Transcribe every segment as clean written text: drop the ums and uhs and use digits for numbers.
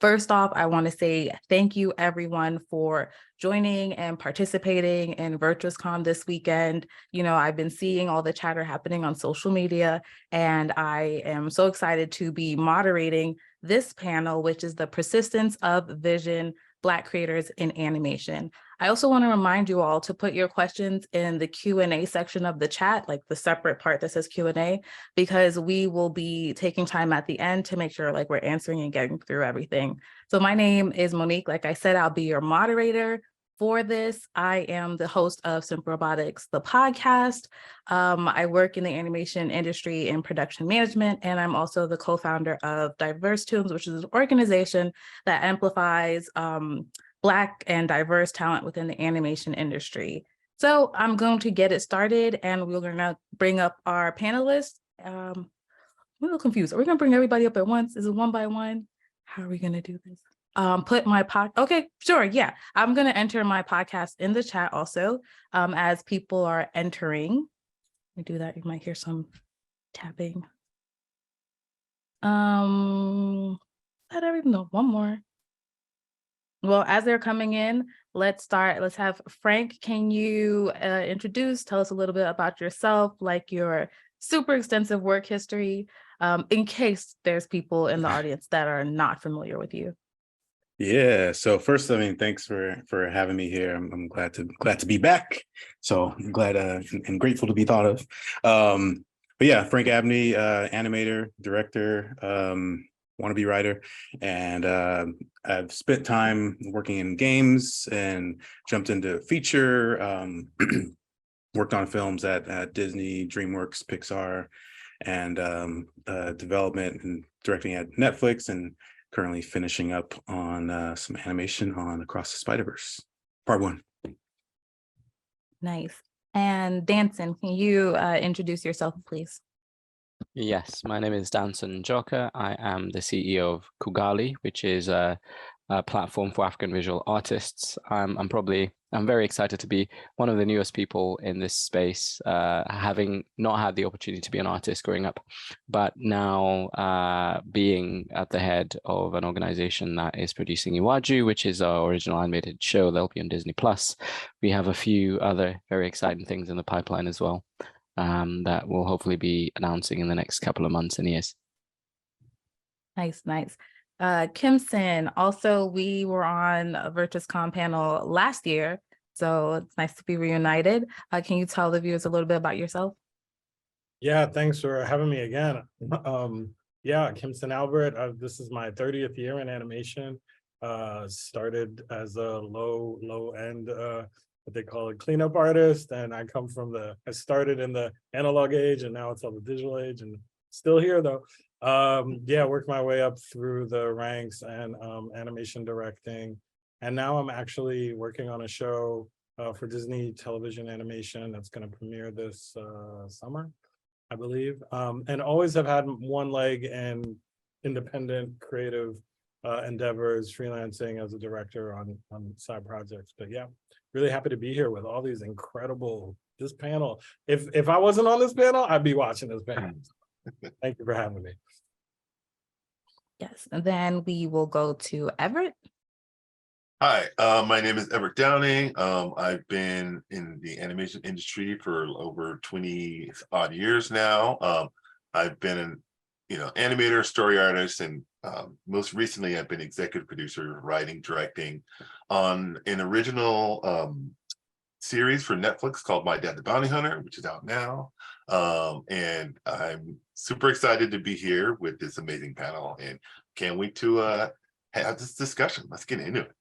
First off, I want to say thank you everyone for joining and participating in VirtuousCon this weekend. I've been seeing all the chatter happening on social media, and I am so excited to be moderating this panel, which is the persistence of vision, Black creators in animation. I also want to remind you all to put your questions in the Q&A section of the chat, like the separate part that says Q&A, because we will be taking time at the end to make sure we're answering and getting through everything. So my name is Monique. Like I said, I'll be your moderator for this. I am the host of Robotix The Podcast. I work in the animation industry in production management, and I'm also the co-founder of Diverse Tunes, which is an organization that amplifies Black and diverse talent within the animation industry. So I'm going to get it started, and we're going to bring up our panelists. I'm a little confused. Are we going to bring everybody up at once? Is it one by one? How are we going to do this? Okay, sure, yeah. I'm going to enter my podcast in the chat also as people are entering. Let me do that. You might hear some tapping. I don't even know. One more. Well, as they're coming in, let's start. Let's have Frank. Can you tell us a little bit about yourself, like your super extensive work history, in case there's people in the audience that are not familiar with you? Yeah. So first, thanks for having me here. I'm glad to be back. So I'm glad and grateful to be thought of. But yeah, Frank Abney, animator, director, wannabe writer, and I've spent time working in games and jumped into feature, worked on films at Disney, DreamWorks, Pixar, and development and directing at Netflix, and currently finishing up on some animation on Across the Spider-Verse, part 1. Nice. And Danson, can you introduce yourself, please? Yes, my name is Danson Njoka. I am the CEO of Kugali, which is a platform for African visual artists. I'm very excited to be one of the newest people in this space, having not had the opportunity to be an artist growing up, but now being at the head of an organization that is producing Iwaju, which is our original animated show that'll be on Disney+. We have a few other very exciting things in the pipeline as well, that we'll hopefully be announcing in the next couple of months and years. Nice. Kimson, also, we were on a VirtuousCon panel last year, so it's nice to be reunited. Can you tell the viewers a little bit about yourself? Yeah, thanks for having me again. Kimson Albert. This is my 30th year in animation. Started as a low end, what they call a cleanup artist, and I started in the analog age, and now it's all the digital age, and still here though. Worked my way up through the ranks and animation directing, and now I'm actually working on a show for Disney television animation that's going to premiere this summer, I believe, and always have had one leg in independent creative endeavors, freelancing as a director on side projects. But yeah, really happy to be here with all these this panel. If I wasn't on this panel, I'd be watching this panel. Thank you for having me. Yes, and then we will go to Everett. Hi, my name is Everett Downing. I've been in the animation industry for over 20 odd years now. I've been an animator, story artist, and most recently I've been executive producer, writing, directing on an original series for Netflix called My Dad the Bounty Hunter, which is out now. And I'm super excited to be here with this amazing panel, and can't wait to have this discussion. Let's get into it.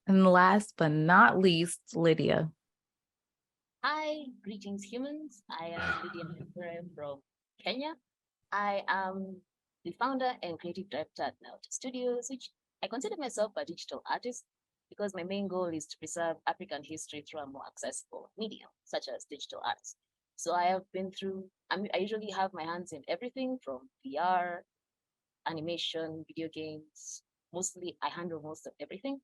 And last but not least, Lydiah. Hi, greetings humans. I am Lydiah Mugere from Kenya. I am the founder and creative director at Naota Studios, which I consider myself a digital artist because my main goal is to preserve African history through a more accessible medium, such as digital arts. So I have been through, I usually have my hands in everything from VR, animation, video games. Mostly, I handle most of everything.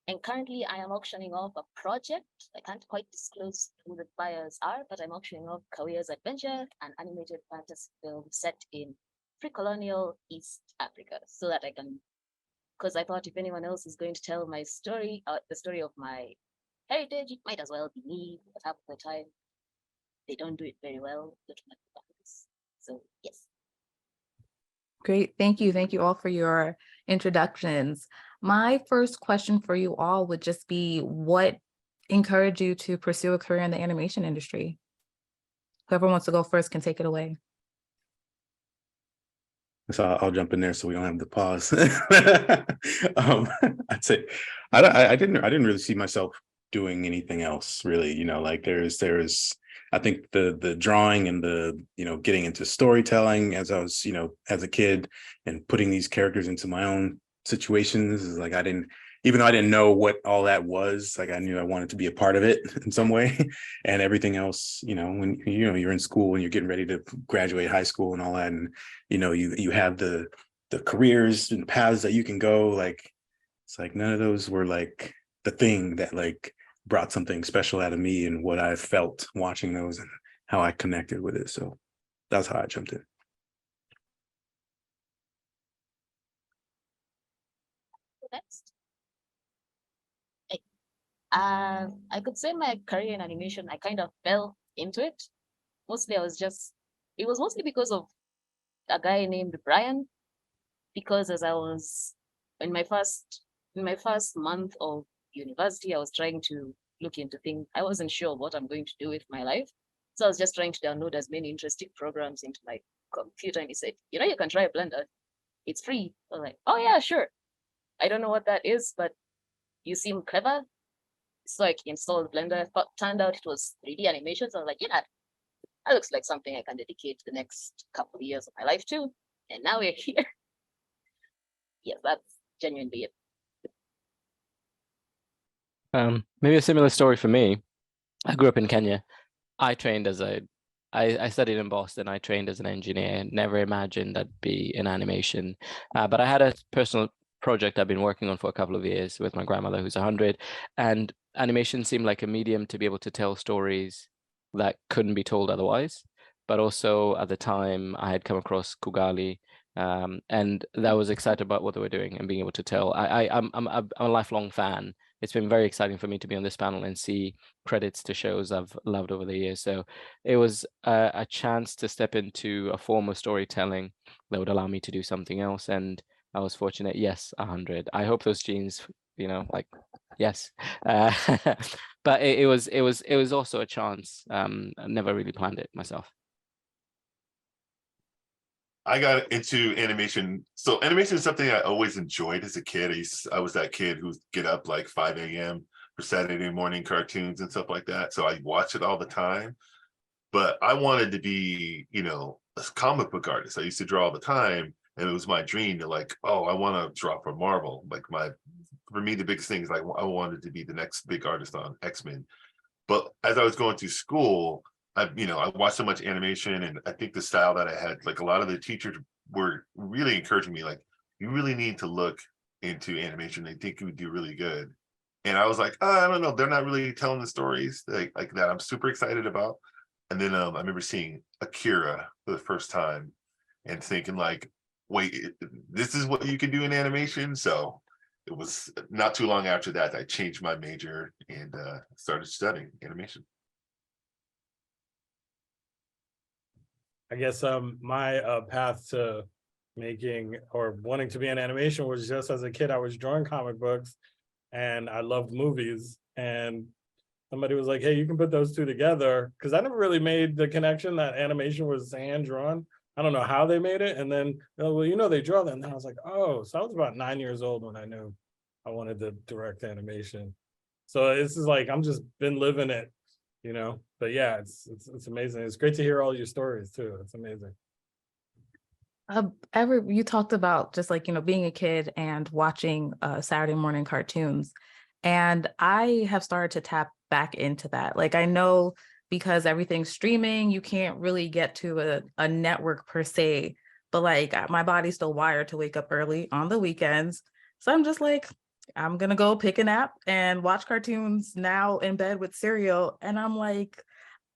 And currently I am auctioning off a project. I can't quite disclose who the buyers are, but I'm auctioning off Kawia's Adventure, an animated fantasy film set in pre-colonial East Africa, so that I can because I thought if anyone else is going to tell my story, the story of my heritage, it might as well be me. But half the time, they don't do it very well. So yes. Great. Thank you. Thank you all for your introductions. My first question for you all would just be, what encouraged you to pursue a career in the animation industry? Whoever wants to go first can take it away. So I'll jump in there so we don't have to pause. I'd say I didn't really see myself doing anything else really, like there's I think the drawing and the getting into storytelling as I was as a kid and putting these characters into my own situations is like even though I didn't know what all that was, like I knew I wanted to be a part of it in some way. And everything else, when you're in school and you're getting ready to graduate high school and all that, and you have the careers and paths that you can go, like it's like none of those were like the thing that like brought something special out of me and what I felt watching those and how I connected with it. So that's how I jumped in. Next. I could say my career in animation, I kind of fell into it. Mostly it was mostly because of a guy named Brian, because as I was in my first month of university, I was trying to look into things. I wasn't sure what I'm going to do with my life. So I was just trying to download as many interesting programs into my computer. And he said, you can try Blender. It's free. I was like, oh yeah, sure. I don't know what that is, but you seem clever. So I installed Blender, but turned out it was 3D animation. So I was like, yeah, that looks like something I can dedicate the next couple of years of my life to. And now we're here. Yes, that's genuinely it. Maybe a similar story for me. I grew up in Kenya. I trained I studied in Boston. I trained as an engineer. Never imagined I'd be in animation. But I had a personal project I've been working on for a couple of years with my grandmother, who's 100. And animation seemed like a medium to be able to tell stories that couldn't be told otherwise. But also at the time, I had come across Kugali, and I was excited about what they were doing and being able to tell. I'm a lifelong fan. It's been very exciting for me to be on this panel and see credits to shows I've loved over the years. So it was a chance to step into a form of storytelling that would allow me to do something else. And I was fortunate. Yes, 100. I hope those genes, like, yes. But it was also a chance. I never really planned it myself. I got into animation. So animation is something I always enjoyed as a kid. I was that kid who'd get up like 5 a.m. for Saturday morning cartoons and stuff like that. So I watched it all the time. But I wanted to be, a comic book artist. I used to draw all the time. And it was my dream to like, oh, I want to draw for Marvel. Like for me, the biggest thing is like, I wanted to be the next big artist on X-Men. But as I was going through school, I watched so much animation, and I think the style that I had, like a lot of the teachers were really encouraging me, like, you really need to look into animation. They think you would do really good. And I was like, oh, I don't know. They're not really telling the stories like that I'm super excited about. And then I remember seeing Akira for the first time and thinking like, wait, this is what you can do in animation? So it was not too long after that I changed my major and started studying animation. I guess my path to making or wanting to be in animation was just as a kid. I was drawing comic books and I loved movies, and somebody was like, hey, you can put those two together, because I never really made the connection that animation was hand drawn. I don't know how they made it. And then, well, they draw them. And then I was like, oh, so I was about 9 years old when I knew I wanted to direct animation. So this is like, I'm just been living it, but yeah, it's amazing. It's great to hear all your stories too. It's amazing. Everett, you talked about just like, being a kid and watching Saturday morning cartoons. And I have started to tap back into that. Like, I know because everything's streaming, you can't really get to a network per se, but like my body's still wired to wake up early on the weekends. So I'm just like, I'm going to go pick an app and watch cartoons now in bed with cereal. And I'm like,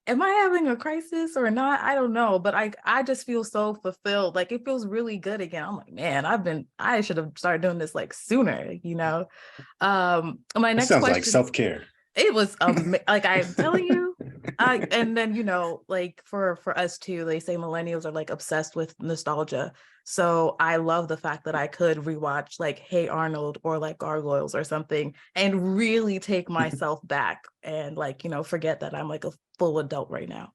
am I having a crisis or not? I don't know, but I just feel so fulfilled. Like it feels really good again. I'm like, man, I should have started doing this like sooner, you know? My That next sounds like question, self-care. it was like I'm telling you, and then like for us too, they say millennials are like obsessed with nostalgia. So I love the fact that I could rewatch like Hey Arnold or like Gargoyles or something and really take myself back and like forget that I'm like a full adult right now.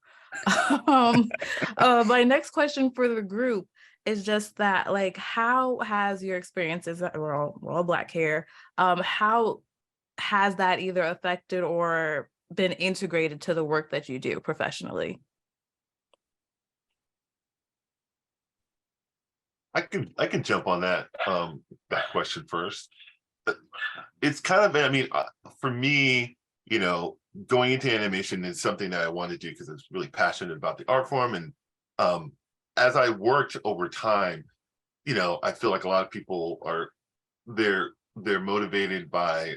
um, my next question for the group is just that like how has your experiences, we're all Black here, how has that either affected or been integrated to the work that you do professionally? I can jump on that question first. It's kind of, I mean, for me, going into animation is something that I wanted to do because I was really passionate about the art form. And as I worked over time, I feel like a lot of people they're motivated by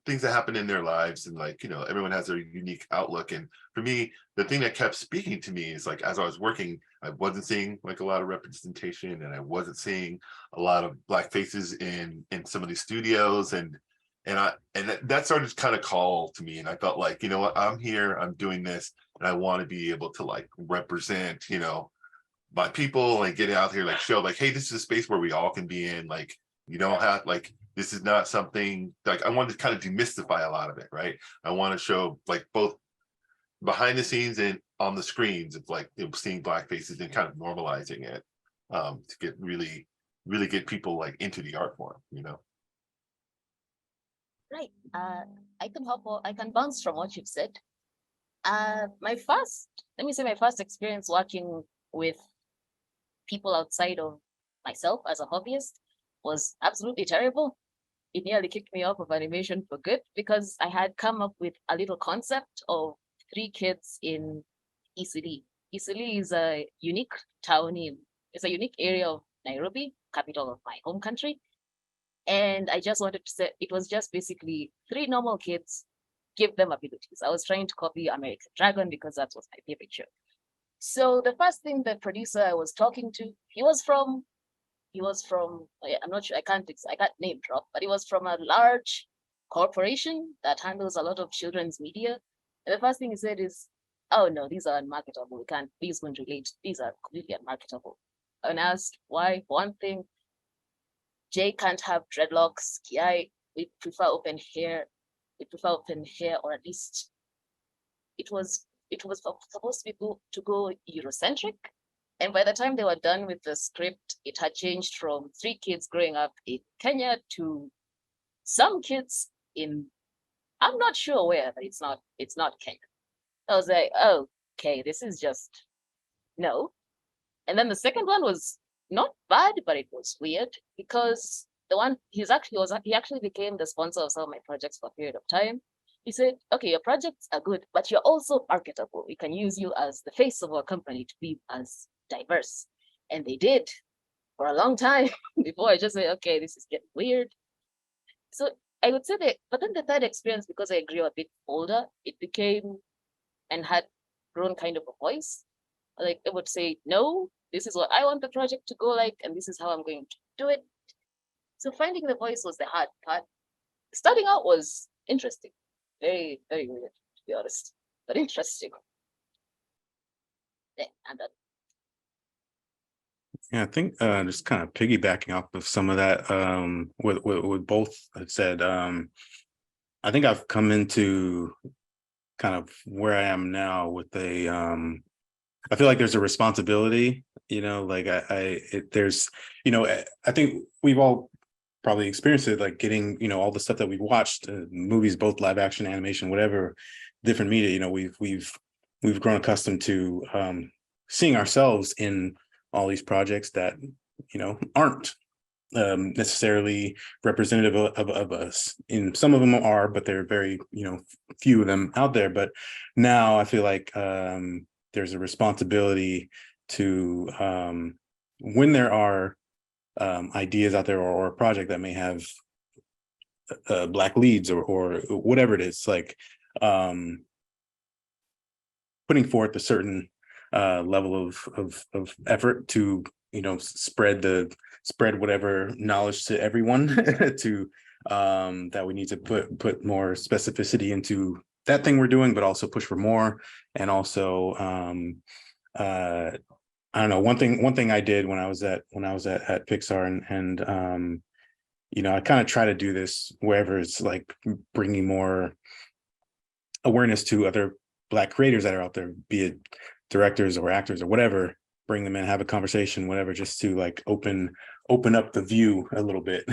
things that happen in their lives, and like everyone has their unique outlook. And for me, the thing that kept speaking to me is like as I was working, I wasn't seeing like a lot of representation, and I wasn't seeing a lot of Black faces in some of these studios, and that started to kind of call to me. And I felt like, what, I'm here, I'm doing this, and I want to be able to like represent my people and get out here, like show like, hey, this is a space where we all can be in. Like, you don't have like, this is not something like, I wanted to kind of demystify a lot of it, right? I want to show like both behind the scenes and on the screens. It's like seeing Black faces and kind of normalizing it, to get really get people like into the art form. Right. I can bounce from what you've said. My first experience working with people outside of myself as a hobbyist was absolutely terrible. It nearly kicked me off of animation for good because I had come up with a little concept of 3 kids in Eastleigh. Eastleigh is a unique it's a unique area of Nairobi, capital of my home country. And I just wanted to say it was just basically 3 normal kids, give them abilities. I was trying to copy American Dragon because that was my favorite show. So the first thing the producer I was talking to, he was from, I'm not sure, I can't name drop, but he was from a large corporation that handles a lot of children's media. And the first thing he said is, oh no, these are unmarketable. These won't relate. These are completely unmarketable. And I asked why. One thing, Jay can't have dreadlocks. Kiai, we prefer open hair. Or at least it was supposed to go Eurocentric. And by the time they were done with the script, it had changed from 3 kids growing up in Kenya to some kids in, I'm not sure where, but it's not Kenya. I was like, oh, okay, this is just no. And then the second one was not bad, but it was weird because the one he actually became the sponsor of some of my projects for a period of time. He said, okay, your projects are good, but you're also marketable. We can use you as the face of our company to be as diverse. And they did for a long time before I just said, okay, this is getting weird. So I would say that, but then the third experience, because I grew a bit older, it became and had grown kind of a voice. Like I would say, no, this is what I want the project to go like, and this is how I'm going to do it. So finding the voice was the hard part. Starting out was interesting. Very, very weird, to be honest, but interesting. Yeah, I'm done. Yeah, I think just kind of piggybacking off of some of that, what both had said, I think I've come into kind of where I am now with I feel like there's a responsibility, like there's, I think we've all probably experienced it, like getting, all the stuff that we've watched, movies, both live action, animation, whatever, different media, we've grown accustomed to seeing ourselves in all these projects that, aren't necessarily representative of us. And some of them are, but they're very, few of them out there. But now I feel like there's a responsibility to when there are ideas out there or a project that may have Black leads or whatever it is, like putting forth a certain level of effort to, you know, spread whatever knowledge to everyone to that we need to put more specificity into that thing we're doing, but also push for more. And also I don't know, one thing I did when I was at Pixar, and you know, I kind of try to do this wherever it's like bringing more awareness to other Black creators that are out there, be it directors or actors or whatever, bring them in, have a conversation, whatever, just to like open up the view a little bit,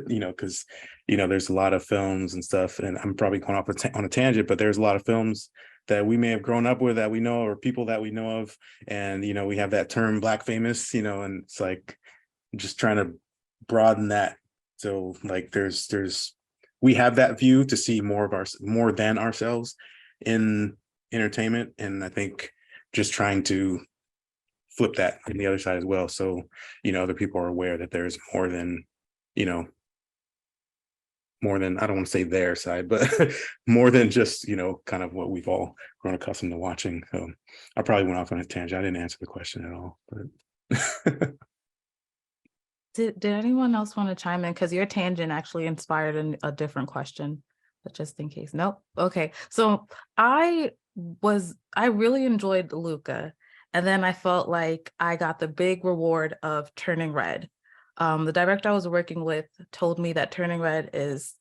you know, because, you know, there's a lot of films and stuff, and I'm probably going off on a tangent, but there's a lot of films that we may have grown up with, that we know, or people that we know of, and, you know, we have that term Black famous, you know, and it's like just trying to broaden that. So like we have that view to see more than ourselves in entertainment, and I think just trying to flip that on the other side as well, so, you know, other people are aware that there's more than, you know, I don't want to say their side, but more than just, you know, kind of what we've all grown accustomed to watching. So I probably went off on a tangent. I didn't answer the question at all, but Did anyone else want to chime in? Because your tangent actually inspired a different question, but just in case. Nope. Okay. So I really enjoyed Luca. And then I felt like I got the big reward of Turning Red. The director I was working with told me that Turning Red is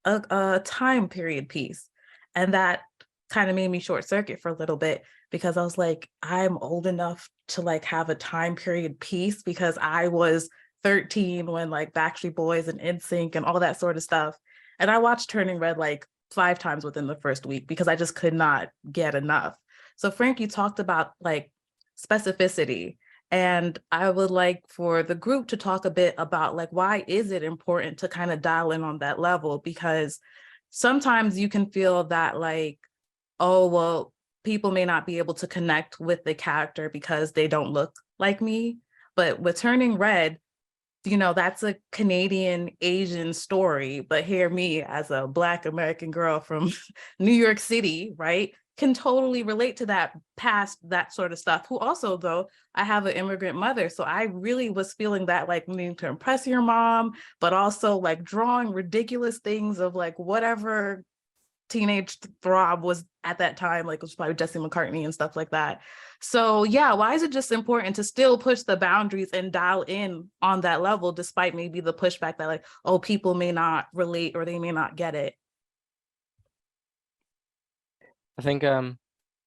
a time period piece. And that kind of made me short circuit for a little bit, because I was like, I'm old enough to like have a time period piece, because I was 13 when like Backstreet Boys and NSYNC and all that sort of stuff. And I watched Turning Red like 5 times within the first week because I just could not get enough. So Frank, you talked about like specificity, and I would like for the group to talk a bit about like, why is it important to kind of dial in on that level? Because sometimes you can feel that like, oh, well, people may not be able to connect with the character because they don't look like me. But with Turning Red, you know, that's a Canadian Asian story, but here me as a Black American girl from New York City, right, can totally relate to that, past that sort of stuff. Who also, though, I have an immigrant mother, so I really was feeling that like needing to impress your mom, but also like drawing ridiculous things of like whatever teenage throb was at that time, like it was probably Jesse McCartney and stuff like that. So yeah, why is it just important to still push the boundaries and dial in on that level, despite maybe the pushback that like, oh, people may not relate or they may not get it? I think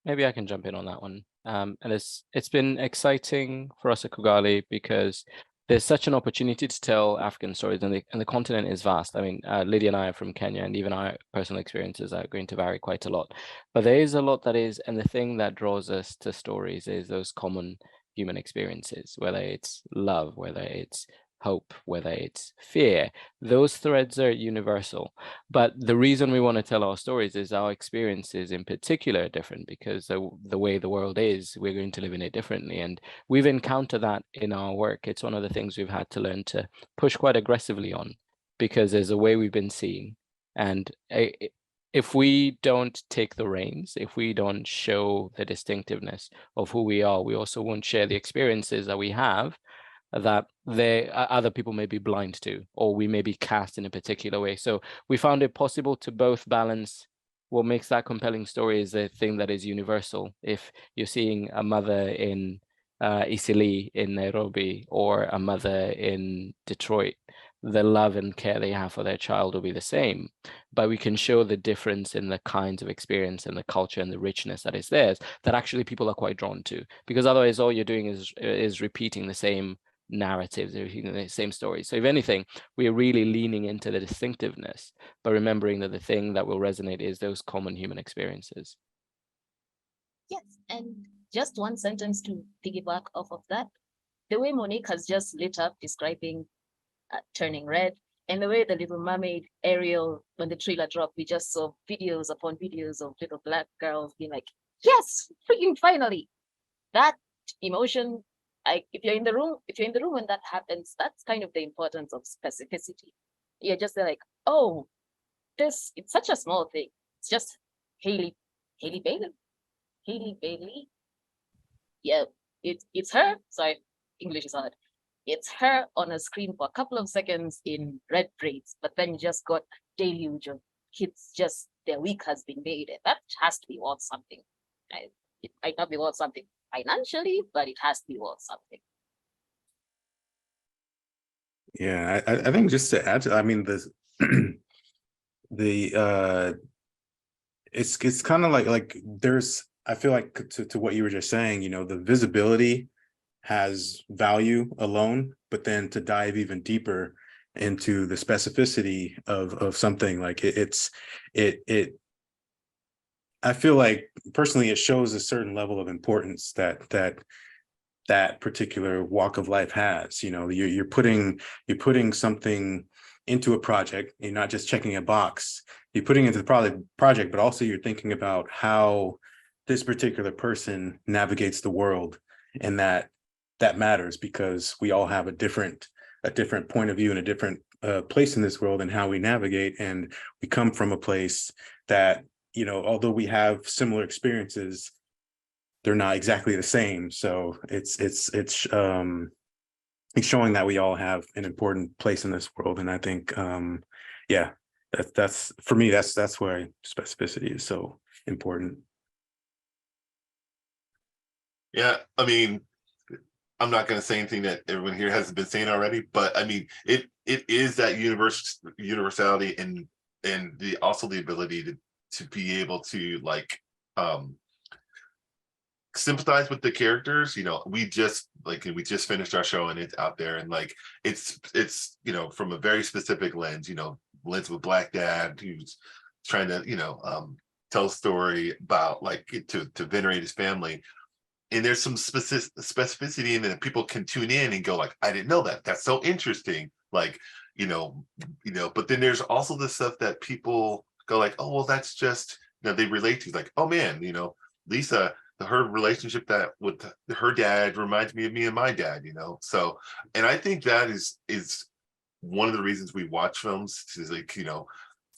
maybe I can jump in on that one. And it's been exciting for us at Kugali because there's such an opportunity to tell African stories, and the continent is vast. I mean, Lydia and I are from Kenya, and even our personal experiences are going to vary quite a lot. But there is a lot that is, and the thing that draws us to stories is those common human experiences, whether it's love, whether it's hope, whether it's fear. Those threads are universal. But the reason we want to tell our stories is our experiences in particular are different, because the way the world is, we're going to live in it differently. And we've encountered that in our work. It's one of the things we've had to learn to push quite aggressively on, because there's a way we've been seen. And if we don't take the reins, if we don't show the distinctiveness of who we are, we also won't share the experiences that we have that other people may be blind to, or we may be cast in a particular way. So we found it possible to both balance. What makes that compelling story is the thing that is universal. If you're seeing a mother in Isili in Nairobi or a mother in Detroit, the love and care they have for their child will be the same, but we can show the difference in the kinds of experience and the culture and the richness that is theirs, that actually people are quite drawn to, because otherwise all you're doing is repeating the same narratives, the same stories. So if anything, we're really leaning into the distinctiveness, but remembering that the thing that will resonate is those common human experiences. Yes, and just one sentence to piggyback off of that. The way Monique has just lit up describing Turning Red, and the way the Little Mermaid, Ariel, when the trailer dropped, we just saw videos upon videos of little Black girls being like, yes, freaking finally. That emotion, if you're in the room when that happens, that's kind of the importance of specificity. You're just like, oh, it's such a small thing. It's just Hailey Bailey. Hailey Bailey. Yeah, it's her. Sorry, English is hard. It's her on a screen for a couple of seconds in red braids, but then you just got a deluge of kids. Just their week has been made. And that has to be worth something. Right? It might not be worth something financially, but it has to be worth something. Yeah, I think just to add to, I mean, it's kind of like there's, I feel like to what you were just saying, you know, the visibility has value alone, but then to dive even deeper into the specificity of something like it I feel like personally it shows a certain level of importance that particular walk of life has. You know, you're putting something into a project. You're not just checking a box. You're putting into the project, but also you're thinking about how this particular person navigates the world, and that matters because we all have a different point of view and a different place in this world and how we navigate. And we come from a place that, you know, although we have similar experiences, they're not exactly the same. So it's showing that we all have an important place in this world. And I think, yeah, that's for me, that's why specificity is so important. Yeah, I mean, I'm not going to say anything that everyone here hasn't been saying already, but I mean, it is that universality and also the ability to be able to like sympathize with the characters. You know, we just finished our show and it's out there, and like it's you know, from a very specific lens, you know, lens with Black Dad who's trying to, you know, tell a story about like to venerate his family. And there's some specificity in it that people can tune in and go like, I didn't know that. That's so interesting. Like, you know, but then there's also the stuff that people go like, oh, well, that's just, you know, they relate to, like, oh man, you know, Lisa, her relationship that with her dad reminds me of me and my dad, you know? So, and I think that is one of the reasons we watch films, is like, you know,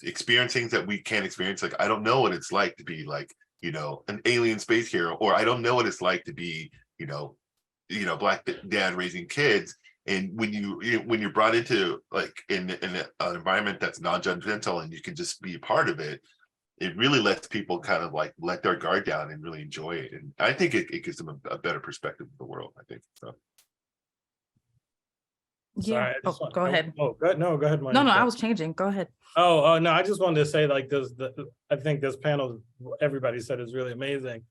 experience things that we can't experience. Like, I don't know what it's like to be like, you know, an alien space hero, or I don't know what it's like to be, you know, Black dad raising kids. And when you're brought into like in an environment that's non-judgmental and you can just be a part of it, it really lets people kind of like let their guard down and really enjoy it. And I think it gives them a better perspective of the world, I think. So. Yeah. Sorry, Go ahead. Oh, go ahead. No, go ahead, Monique. No, I was changing. Go ahead. Oh, no, I just wanted to say, like, I think this panel, everybody said, is really amazing.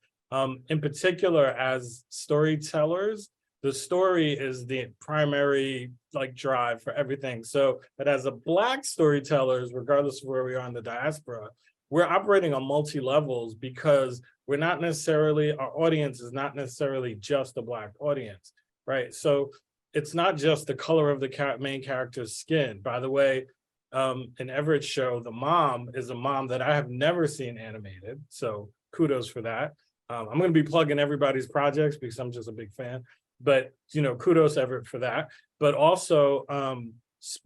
In particular, as storytellers, the story is the primary like drive for everything. So, but as a Black storytellers, regardless of where we are in the diaspora, we're operating on multi-levels because we're not necessarily, our audience is not necessarily just a Black audience, right? So it's not just the color of the main character's skin. By the way, in Everett's show, the mom is a mom that I have never seen animated. So kudos for that. I'm going to be plugging everybody's projects because I'm just a big fan. But, you know, kudos Everett for that. But also,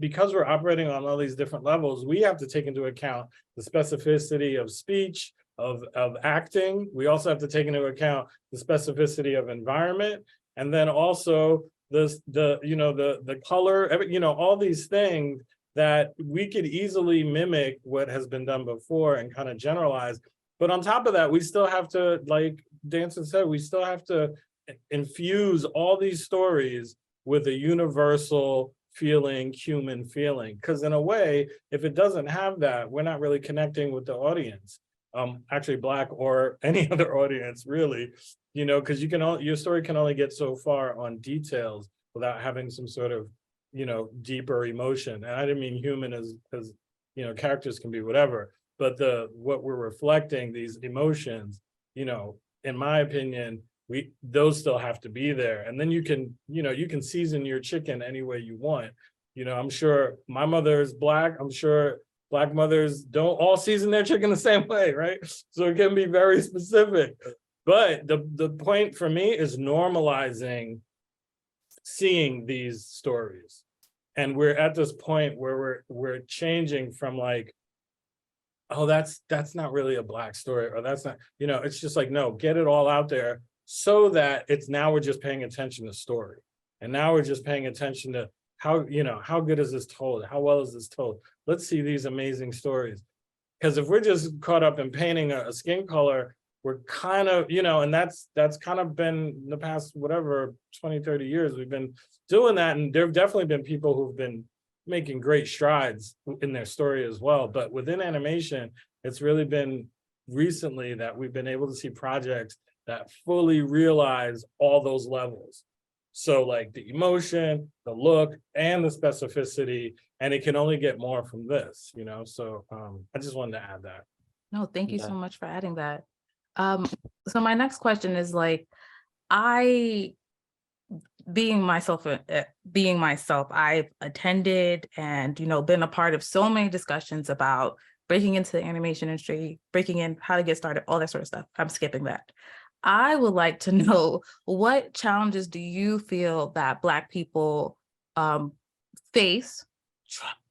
because we're operating on all these different levels, we have to take into account the specificity of speech, of acting. We also have to take into account the specificity of environment, and then also the color, you know, all these things that we could easily mimic what has been done before and kind of generalize. But on top of that, we still have to, like Danson said, we still have to infuse all these stories with a universal feeling, human feeling. Because in a way, if it doesn't have that, we're not really connecting with the audience. Actually Black or any other audience, really, you know, because your story can only get so far on details without having some sort of, you know, deeper emotion. And I didn't mean human as you know, characters can be whatever, but what we're reflecting, these emotions, you know, in my opinion, those still have to be there. And then you can season your chicken any way you want. You know, I'm sure my mother is Black. I'm sure Black mothers don't all season their chicken the same way, right? So it can be very specific. But the point for me is normalizing seeing these stories. And we're at this point where we're changing from like oh, that's not really a Black story, or that's not, it's just like, no, get it all out there so that it's now we're just paying attention to story. And now we're just paying attention to how good is this told? How well is this told? Let's see these amazing stories. Because if we're just caught up in painting a skin color, we're kind of, and that's kind of been the past, whatever, 20, 30 years, we've been doing that. And there have definitely been people who've been making great strides in their story as well. But within animation, it's really been recently that we've been able to see projects that fully realize all those levels. So like the emotion, the look, and the specificity, and it can only get more from this, So I just wanted to add that. No, thank you Yeah. so much for adding that. So my next question is like, being myself, I've attended and, been a part of so many discussions about breaking into the animation industry, breaking in, how to get started, all that sort of stuff. I'm skipping that. I would like to know, what challenges do you feel that Black people face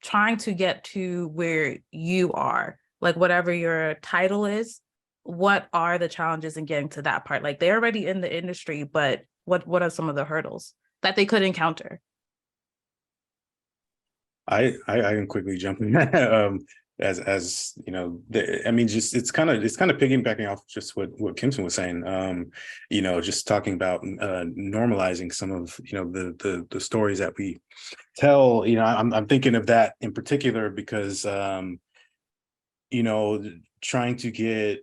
trying to get to where you are? Like whatever your title is, what are the challenges in getting to that part? Like they're already in the industry, but what are some of the hurdles that they could encounter? I can quickly jump in. As I mean, just it's kind of piggybacking off just what Kimson was saying. Just talking about normalizing some of the stories that we tell. I'm thinking of that in particular because trying to get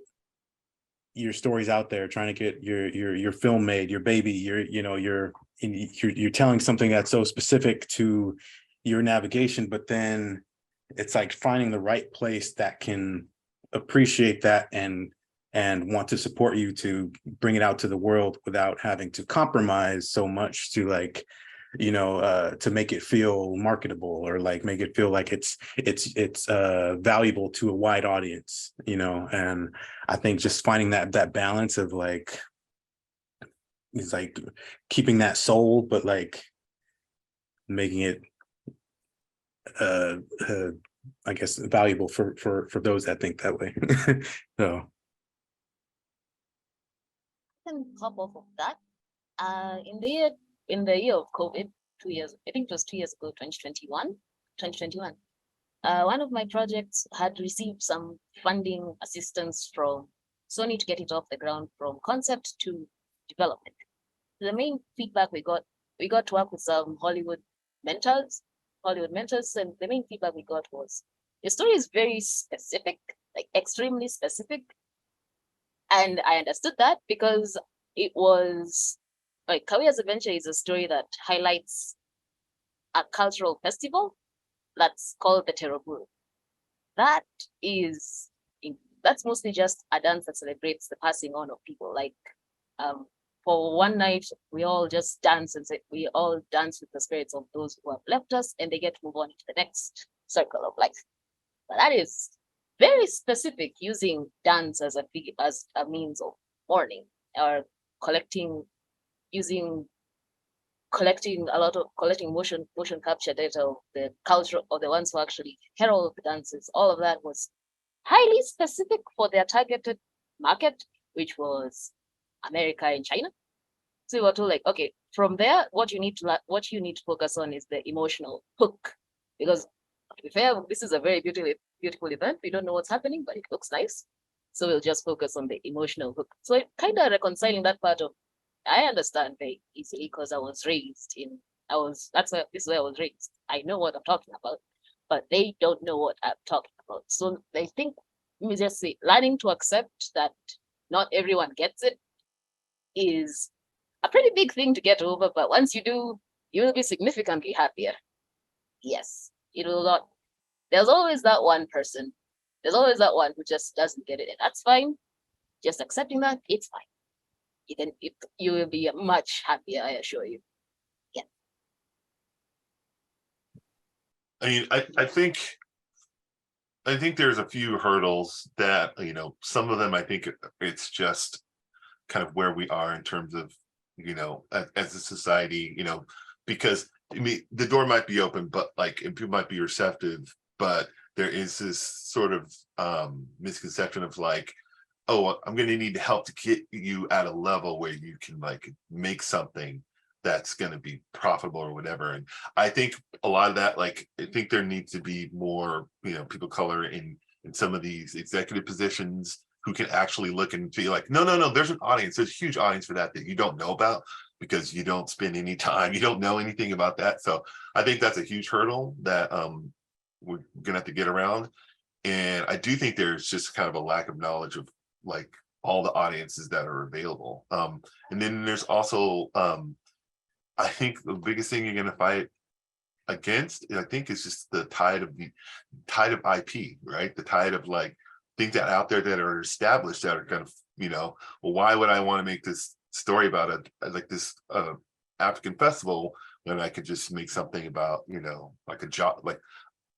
your stories out there, trying to get your film made, your baby, you're telling something that's so specific to your navigation, but then it's like finding the right place that can appreciate that and want to support you to bring it out to the world without having to compromise so much to like, to make it feel marketable or like make it feel like it's valuable to a wide audience, and I think just finding that balance of like, it's like keeping that soul, but like making it I guess valuable for those that think that way. So On top of that, in the year of COVID, 2 years, I think it was 2 years ago, 2021, one of my projects had received some funding assistance from Sony to get it off the ground from concept to development. The main feedback we got to work with some Hollywood mentors, and the main feedback we got was, the story is very specific, like extremely specific. And I understood that because it was like Kawia's Adventure is a story that highlights a cultural festival that's called the Teroburu. That's mostly just a dance that celebrates the passing on of people. Like for one night, we all just dance and we all dance with the spirits of those who have left us, and they get to move on to the next circle of life. But that is very specific, using dance as a means of mourning or collecting motion capture data of the culture of the ones who actually herald the dances. All of that was highly specific for their targeted market, which was America and China. So we were told, like, okay, from there, what you need to focus on is the emotional hook, because to be fair, this is a very beautiful event. We don't know what's happening, but it looks nice. So we'll just focus on the emotional hook. So kind of reconciling that part of, I understand very easily because this is where I was raised. I know what I'm talking about, but they don't know what I'm talking about. So they think, let me just say, learning to accept that not everyone gets it is a pretty big thing to get over. But once you do, you will be significantly happier. Yes, it will not. There's always that one person. There's always that one who just doesn't get it. And that's fine. Just accepting that, it's fine. You will be much happier, I assure you. Yeah. I mean, I think there's a few hurdles that, some of them I think it's just kind of where we are in terms of, as a society, because I mean, the door might be open, but like, and people might be receptive, but there is this sort of misconception of like, oh, I'm going to need help to get you at a level where you can like make something that's going to be profitable or whatever. And I think a lot of that, like, I think there needs to be more, people of color in some of these executive positions who can actually look and be like, no, there's an audience. There's a huge audience for that you don't know about because you don't spend any time. You don't know anything about that. So I think that's a huge hurdle that we're going to have to get around. And I do think there's just kind of a lack of knowledge of like all the audiences that are available. And then there's also, I think the biggest thing you're going to fight against, I think, is just the tide of IP, right? The tide of like things that out there that are established that are kind of, well, why would I want to make this story about this African festival when I could just make something about, like a job, like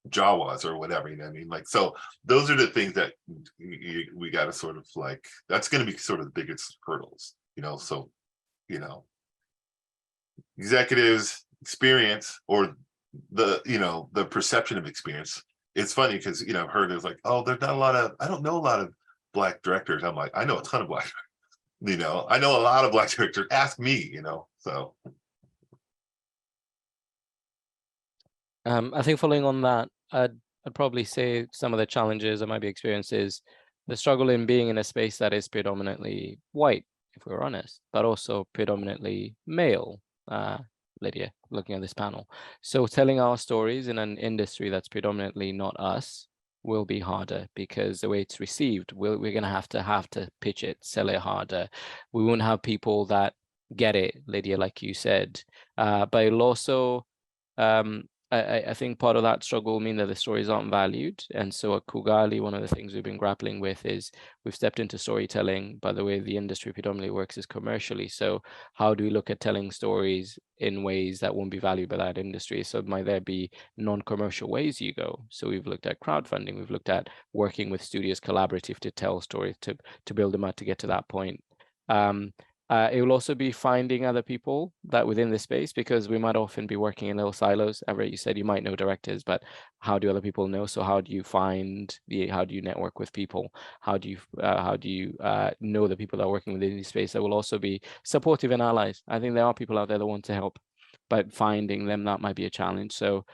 Jawas or whatever, you know what I mean? Like, so those are the things that we got to sort of like, that's going to be sort of the biggest hurdles, so, executives, experience, or the perception of experience. It's funny because, I've heard it's like, oh, there's not a lot of, I don't know a lot of Black directors. I'm like, I know a ton of Black, I know a lot of Black directors. Ask me, so. I think following on that, I'd probably say some of the challenges I might be experiencing is the struggle in being in a space that is predominantly white, if we're honest, but also predominantly male, Lydia, looking at this panel. So telling our stories in an industry that's predominantly not us will be harder because the way it's received, we're going to have to pitch it, sell it harder. We won't have people that get it, Lydia, like you said, but it'll also, I think part of that struggle will mean that the stories aren't valued. And so at Kugali, one of the things we've been grappling with is we've stepped into storytelling, by the way the industry predominantly works is commercially. So how do we look at telling stories in ways that won't be valued by that industry? So might there be non-commercial ways you go? So we've looked at crowdfunding, we've looked at working with studios collaborative to tell stories, to build them out to get to that point. It will also be finding other people that within the space, because we might often be working in little silos. Everett, you said you might know directors, but how do other people know? So how do you how do you network with people? How do you know the people that are working within the space that will also be supportive and allies? I think there are people out there that want to help, but finding them, that might be a challenge. So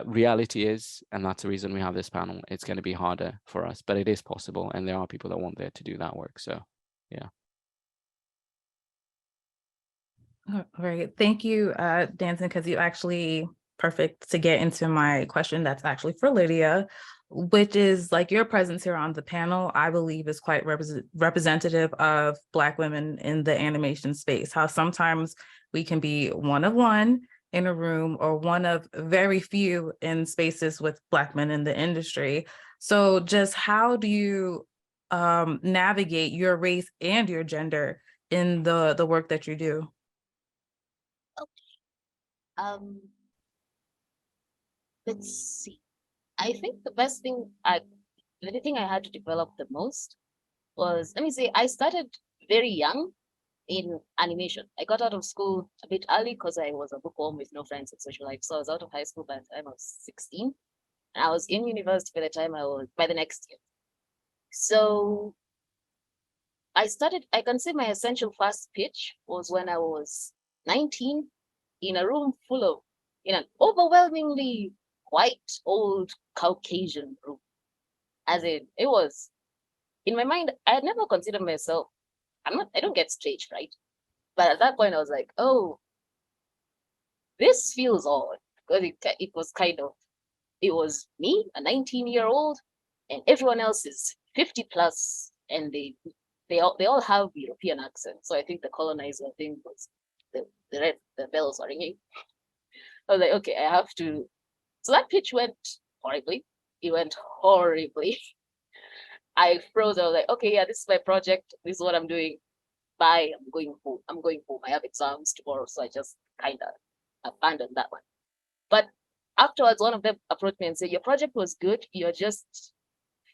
reality is, and that's the reason we have this panel, it's going to be harder for us, but it is possible. And there are people that want there to do that work. So, yeah. All right. Thank you, Danson, because you actually perfect to get into my question that's actually for Lydia, which is like your presence here on the panel, I believe is quite representative of Black women in the animation space, how sometimes we can be one of one in a room or one of very few in spaces with Black men in the industry. So just how do you navigate your race and your gender in the work that you do? Let's see. I think the thing I had to develop the most was, let me say, I started very young in animation. I got out of school a bit early because I was a bookworm with no friends and social life. So I was out of high school by the time I was 16. And I was in university by the next year. So I can say my essential first pitch was when I was 19 in a room in an overwhelmingly white, old Caucasian room. As in, it was, in my mind, I had never considered myself, I don't get stage fright. But at that point I was like, oh, this feels odd. Because it was me, a 19-year-old, and everyone else is 50 plus, and they all have European accents. So I think the colonizer thing was the bells are ringing. I was like, okay, I have to. So that pitch went horribly. It went horribly. I froze. I was like, okay, yeah, this is my project. This is what I'm doing. Bye. I'm going home. I have exams tomorrow. So I just kind of abandoned that one. But afterwards, one of them approached me and said, your project was good. You're just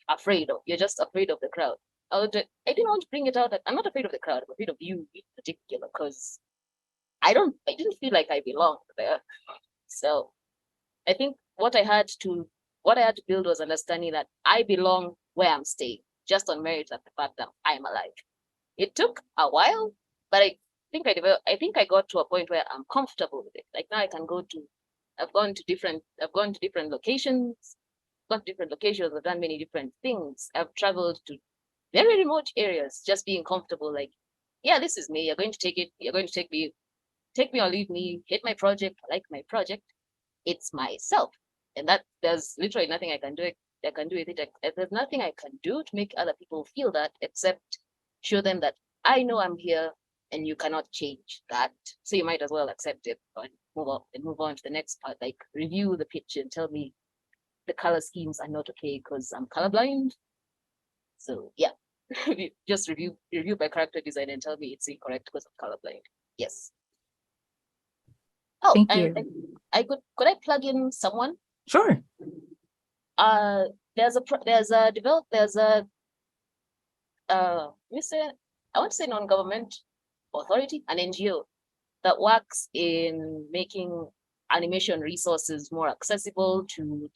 afraid of the crowd. I didn't want to bring it out. I'm not afraid of the crowd. I'm afraid of you in particular, because I didn't feel like I belonged there. So I think what I had to what I had to build was understanding that I belong where I'm staying, just on merit of the fact that I'm alive. It took a while, but I think I got to a point where I'm comfortable with it. Like now I can I've gone to different locations, I've done many different things. I've traveled to very remote areas, just being comfortable, like, yeah, this is me. You're going to take it, you're going to take me or leave me, hate my project, like my project. It's myself. And that there's literally nothing I can do with it. There's nothing I can do to make other people feel that except show them that I know I'm here and you cannot change that. So you might as well accept it and move on to the next part, like review the pitch and tell me the color schemes are not okay because I'm colorblind. So yeah, just review my character design and tell me it's incorrect because I'm colorblind. Yes. Oh, Thank and you. could I plug in someone? Sure. There's a I want to say non-government authority, an NGO that works in making animation resources more accessible to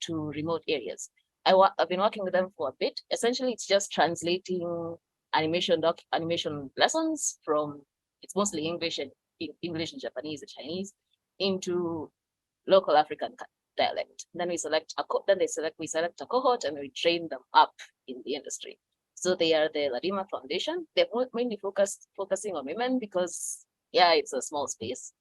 remote areas. I've been working with them for a bit. Essentially, it's just translating animation lessons from, it's mostly English and Japanese and Chinese, into local African dialect. Then we select a cohort and we train them up in the industry. So they are the Lydiah Foundation. They're mainly focusing on women because, yeah, it's a small space,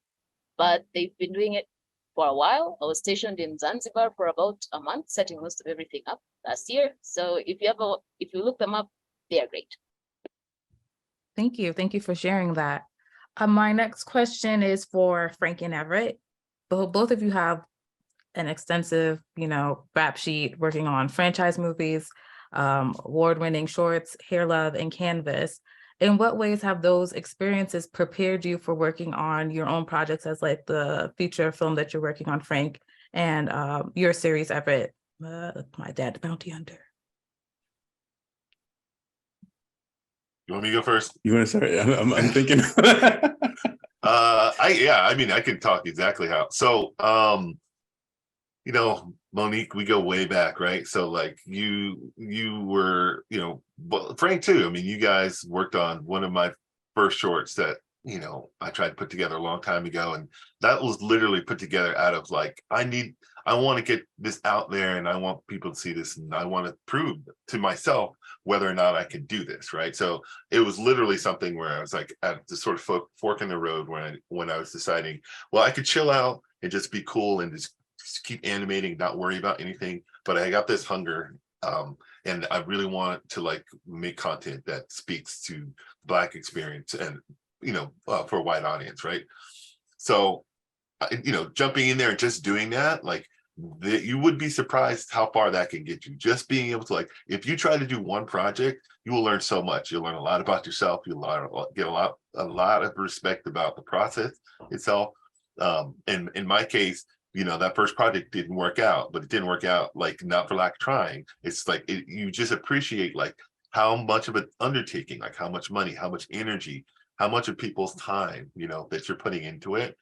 but they've been doing it for a while. I was stationed in Zanzibar for about a month, setting most of everything up last year. So if you look them up, they are great. Thank you. Thank you for sharing that. My next question is for Frank and Everett. Both of you have an extensive, rap sheet working on franchise movies, award-winning shorts, Hair Love, and Canvas. In what ways have those experiences prepared you for working on your own projects, as like the feature film that you're working on, Frank, and your series, Everett, My Dad, the Bounty Hunter? You want me to go first? You want to start? I'm thinking. I can talk exactly how. So, Monique, we go way back, right? So like you were, but Frank too. I mean, you guys worked on one of my first shorts that, I tried to put together a long time ago. And that was literally put together out of like, I want to get this out there and I want people to see this and I want to prove to myself whether or not I can do this, right? So it was literally something where I was like at the sort of fork in the road when I was deciding, well, I could chill out and just be cool and just keep animating, not worry about anything. But I got this hunger, and I really want to like make content that speaks to Black experience and for a wide audience, right? So jumping in there and just doing that, like you would be surprised how far that can get you. Just being able to, like, if you try to do one project, you will learn so much. You'll learn a lot about yourself. You'll get a lot of respect about the process itself. And in my case, that first project didn't work out, but it didn't work out like not for lack of trying. It's like you just appreciate like how much of an undertaking, like how much money, how much energy, how much of people's time, that you're putting into it.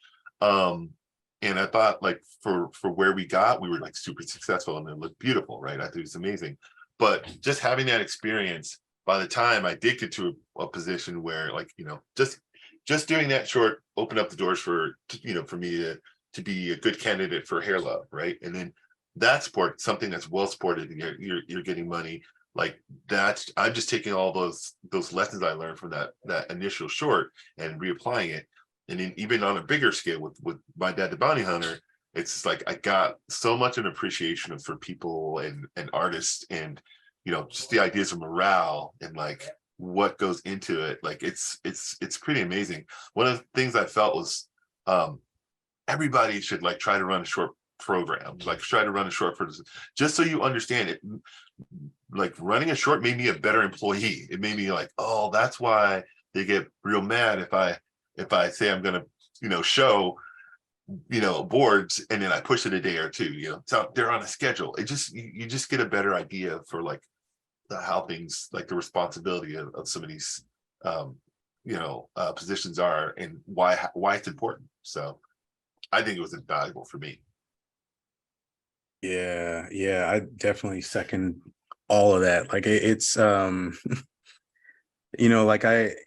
And I thought like for where we were like super successful and it looked beautiful, right? I think it's amazing. But just having that experience, by the time I did get to a position where like, just doing that short opened up the doors for me to be a good candidate for Hair Love, right? And then that sport, something that's well sported, and you're getting money, like that's, I'm just taking all those lessons I learned from that initial short and reapplying it. And then even on a bigger scale with My Dad the Bounty Hunter, it's like I got so much an appreciation for people and artists and just the ideas of morale and like what goes into it. Like it's pretty amazing. One of the things I felt was everybody should like try to run a short program, like try to run a short for just so you understand it. Like running a short made me a better employee. It made me like, oh, that's why they get real mad if I say I'm gonna show boards and then I push it a day or two. So they're on a schedule. It just you just get a better idea for like how things, like the responsibility of some of these positions are and why it's important. So I think it was invaluable for me. Yeah, I definitely second all of that. Like it's like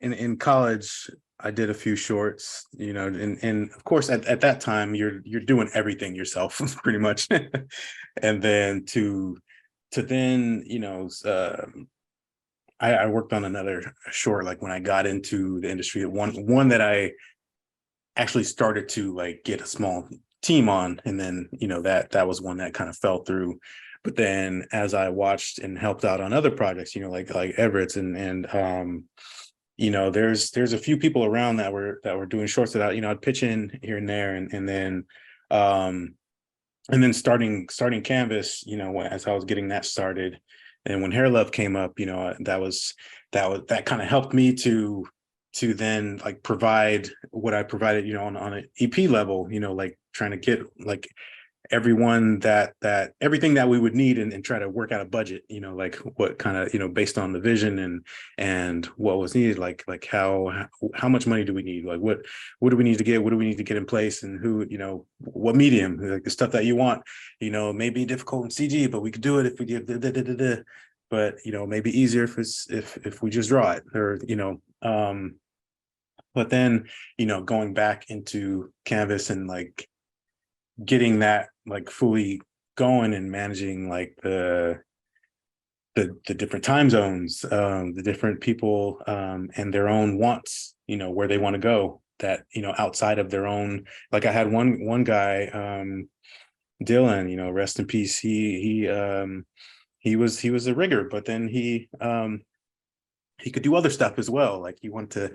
in college I did a few shorts, and of course at that time you're doing everything yourself pretty much. And then to then, I worked on another short like when I got into the industry, one that I actually started to like get a small team on, and then that was one that kind of fell through. But then as I watched and helped out on other projects, like Everett's there's a few people around that were doing shorts that I'd pitch in here and there, um and then starting Canvas, as I was getting that started, and when Hair Love came up, that kind of helped me to then like provide what I provided, on an EP level, like trying to get like everyone everything that we would need, and try to work out a budget, like what kind of, based on the vision and what was needed, like how much money do we need, like what do we need to get, what do we need to get in place, and who, what medium, like the stuff that you want, may be difficult in CG, but we could do it if we did but maybe easier if we just draw it, or but then going back into Canvas and like getting that like fully going and managing like the different time zones, the different people, and their own wants, where they want to go, that outside of their own. Like I had one guy, Dylan, rest in peace. He was a rigger, but then he could do other stuff as well. Like he wanted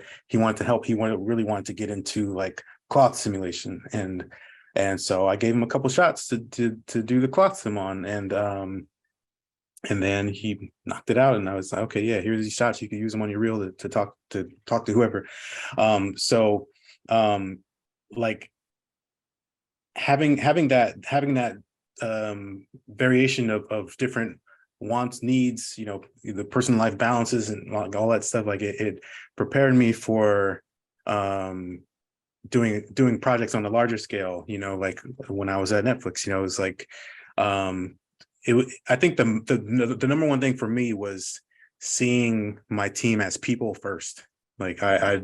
to help. Really wanted to get into like cloth simulation, and so I gave him a couple shots to do the cloth sim on, and then he knocked it out, and I was like, okay, yeah, here's these shots. You can use them on your reel to talk to whoever. So like having that variation of different wants, needs, the personal life balances, and like all that stuff, like it prepared me for doing projects on a larger scale, like when I was at Netflix, it was like I think the number one thing for me was seeing my team as people first. Like I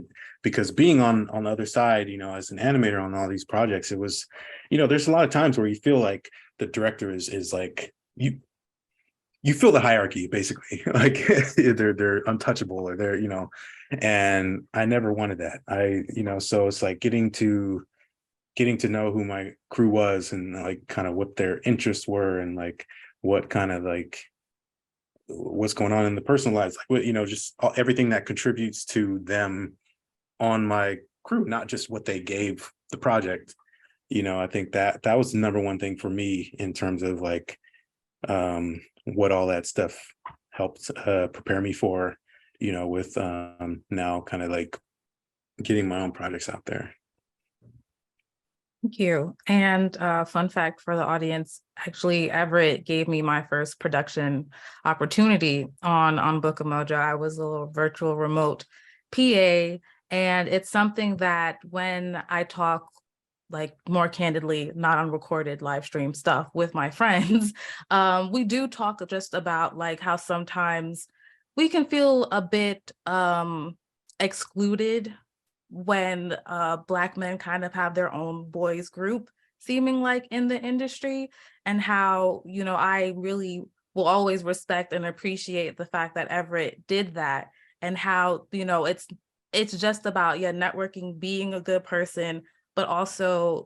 because being on the other side, as an animator on all these projects, it was, there's a lot of times where you feel like the director is like you feel the hierarchy basically, like they're untouchable, or they're, and I never wanted that. So it's like getting to know who my crew was, and like kind of what their interests were, and like what kind of like what's going on in the personal lives, like what, just everything that contributes to them on my crew, not just what they gave the project. I think that was the number one thing for me in terms of like what all that stuff helped prepare me for, with now kind of like getting my own projects out there. Thank you. And fun fact for the audience, actually, Everett gave me my first production opportunity on Book of Mojo. I was a little virtual remote PA, and it's something that when I talk like more candidly, not on recorded live stream stuff with my friends, we do talk just about like how sometimes we can feel a bit excluded when Black men kind of have their own boys group seeming like in the industry, and how, I really will always respect and appreciate the fact that Everett did that, and how, it's just about, networking, being a good person, but also,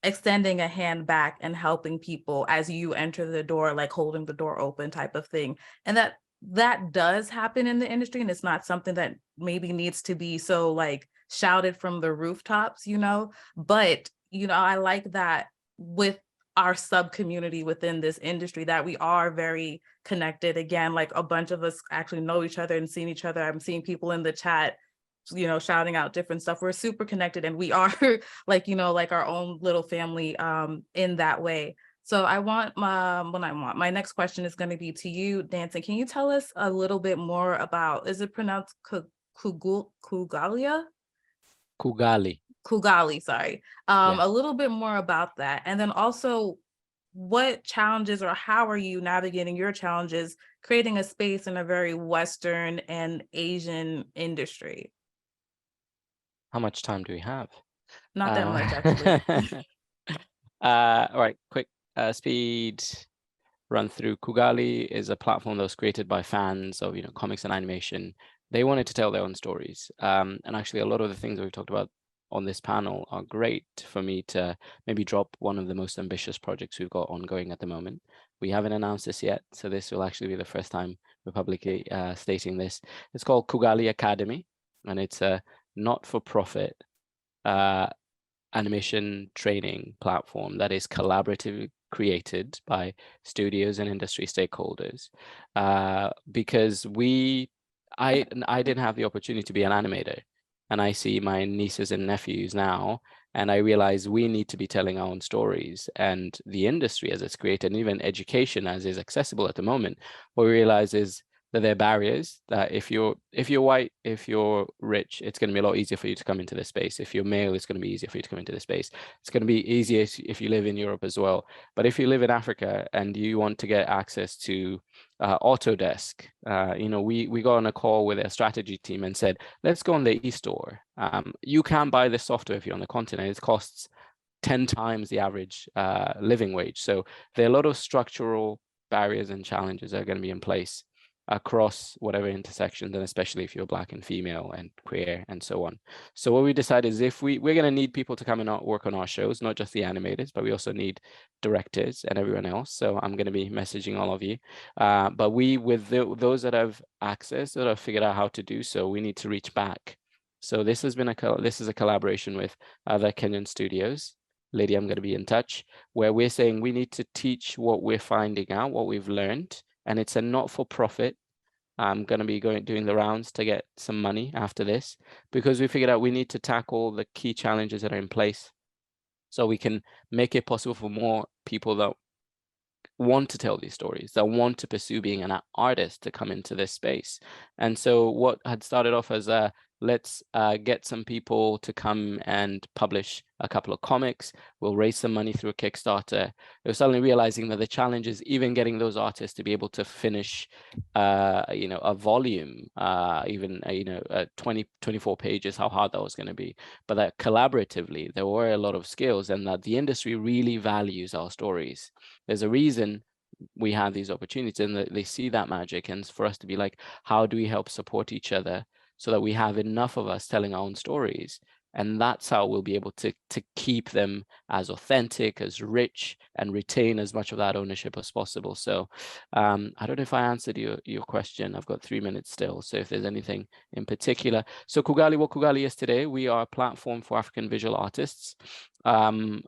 extending a hand back and helping people as you enter the door, like holding the door open type of thing. And that does happen in the industry, and it's not something that maybe needs to be so like shouted from the rooftops, but I like that with our sub community within this industry, that we are very connected. Again, like a bunch of us actually know each other and seen each other. I'm seeing people in the chat shouting out different stuff. We're super connected, and we are like like our own little family in that way. So my next question is going to be to you, Danson. Can you tell us a little bit more about, is it pronounced Kugalia? Kugali. Kugali, sorry. Yeah. A little bit more about that. And then also what challenges or how are you navigating your challenges creating a space in a very Western and Asian industry? How much time do we have? Not that much, actually. All right, quick speed run through. Kugali is a platform that was created by fans of comics and animation. They wanted to tell their own stories, and actually a lot of the things that we've talked about on this panel are great for me to maybe drop one of the most ambitious projects we've got ongoing at the moment. We haven't announced this yet, so this will actually be the first time we're publicly stating this. It's called Kugali Academy, and it's a not-for-profit animation training platform that is collaboratively created by studios and industry stakeholders, because I didn't have the opportunity to be an animator, and I see my nieces and nephews now, and I realize we need to be telling our own stories, and the industry as it's created, and even education as is accessible at the moment, what we realize is that there are barriers that if you're white, if you're rich, it's going to be a lot easier for you to come into this space. If you're male, it's going to be easier for you to come into this space. It's going to be easier if you live in Europe as well. But if you live in Africa and you want to get access to Autodesk, we got on a call with a strategy team and said, let's go on the e-store. You can buy this software if you're on the continent. It costs 10 times the average living wage. So there are a lot of structural barriers and challenges that are going to be in place across whatever intersections, and especially if you're Black and female and queer and so on. So what we decided is if we're going to need people to come and work on our shows, not just the animators, but we also need directors and everyone else. So I'm going to be messaging all of you. But those that have access, that have figured out how to do so, we need to reach back. So this is a collaboration with other Kenyan studios. Lydiah, I'm going to be in touch, where we're saying we need to teach what we're finding out, what we've learned. And it's a not-for-profit. I'm going to be doing the rounds to get some money after this, because we figured out we need to tackle the key challenges that are in place so we can make it possible for more people that want to tell these stories, that want to pursue being an artist, to come into this space. And so what had started off as let's get some people to come and publish a couple of comics. We'll raise some money through a Kickstarter. We're suddenly realizing that the challenge is even getting those artists to be able to finish, a volume, 24 pages, how hard that was going to be. But that collaboratively, there were a lot of skills, and that the industry really values our stories. There's a reason we have these opportunities, and they see that magic. And for us to be like, how do we help support each other so that we have enough of us telling our own stories? And that's how we'll be able to keep them as authentic, as rich, and retain as much of that ownership as possible. So I don't know if I answered your question. I've got 3 minutes still. So if there's anything in particular. So what Kugali is today, we are a platform for African visual artists.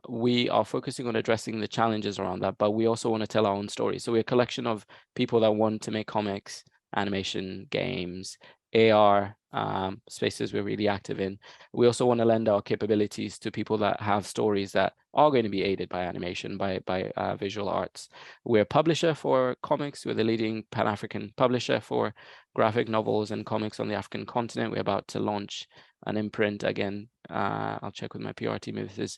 We are focusing on addressing the challenges around that, but we also want to tell our own stories. So we're a collection of people that want to make comics, animation, games, AR spaces we're really active in. We also want to lend our capabilities to people that have stories that are going to be aided by animation, by visual arts. We're a publisher for comics. We're the leading Pan-African publisher for graphic novels and comics on the African continent. We're about to launch an imprint again. I'll check with my PR team if this is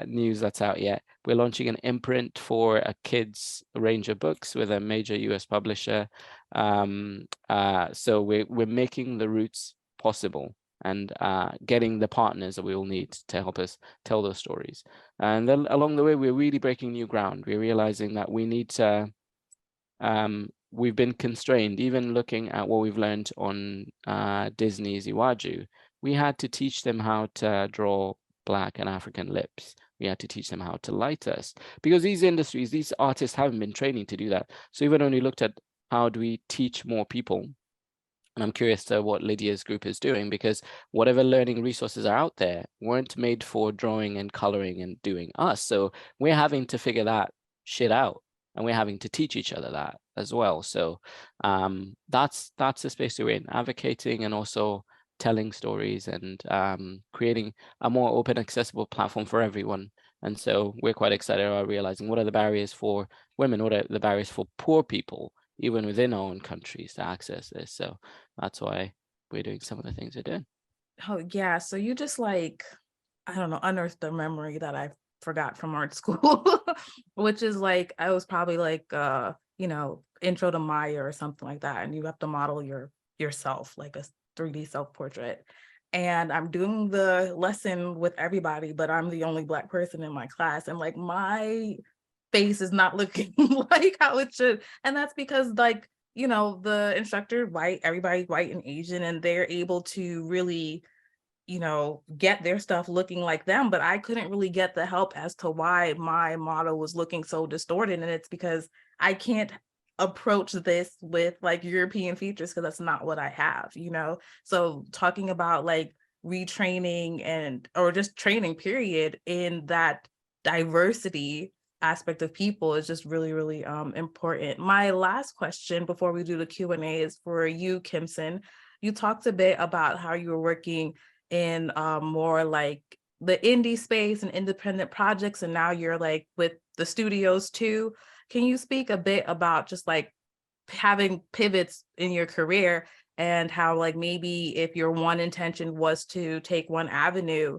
news that's out yet. We're launching an imprint for a kids range of books with a major US publisher. So we're making the roots possible, and getting the partners that we will need to help us tell those stories. And then along the way, we're really breaking new ground. We're realizing that we need to, we've been constrained, even looking at what we've learned on Disney's Iwaju. We had to teach them how to draw Black and African lips. We had to teach them how to light us, because these artists haven't been training to do that. So even when we looked at how do we teach more people, and I'm curious to what Lydiah's group is doing, because whatever learning resources are out there weren't made for drawing and coloring and doing us. So we're having to figure that shit out, and we're having to teach each other that as well. So that's the space we're in, advocating and also telling stories, and creating a more open, accessible platform for everyone. And so we're quite excited about realizing what are the barriers for women, what are the barriers for poor people, even within our own countries, to access this. So that's why we're doing some of the things we're doing. Oh yeah, so you just I don't know, unearthed the memory that I've forgot from art school, which is like, I was probably like, intro to Maya or something like that. And you have to model yourself, like a 3D self-portrait. And I'm doing the lesson with everybody, but I'm the only Black person in my class. And like, my face is not looking like how it should. And that's because like, the instructor, white, everybody's white and Asian, and they're able to really, get their stuff looking like them. But I couldn't really get the help as to why my model was looking so distorted. And it's because I can't approach this with like European features because that's not what I have, So talking about like retraining or just training period in that diversity aspect of people is just really, really important. My last question before we do the Q&A is for you, Kimson. You talked a bit about how you were working in more like the indie space and independent projects, and now you're like with the studios too. Can you speak a bit about just like having pivots in your career and how like maybe if your one intention was to take one avenue,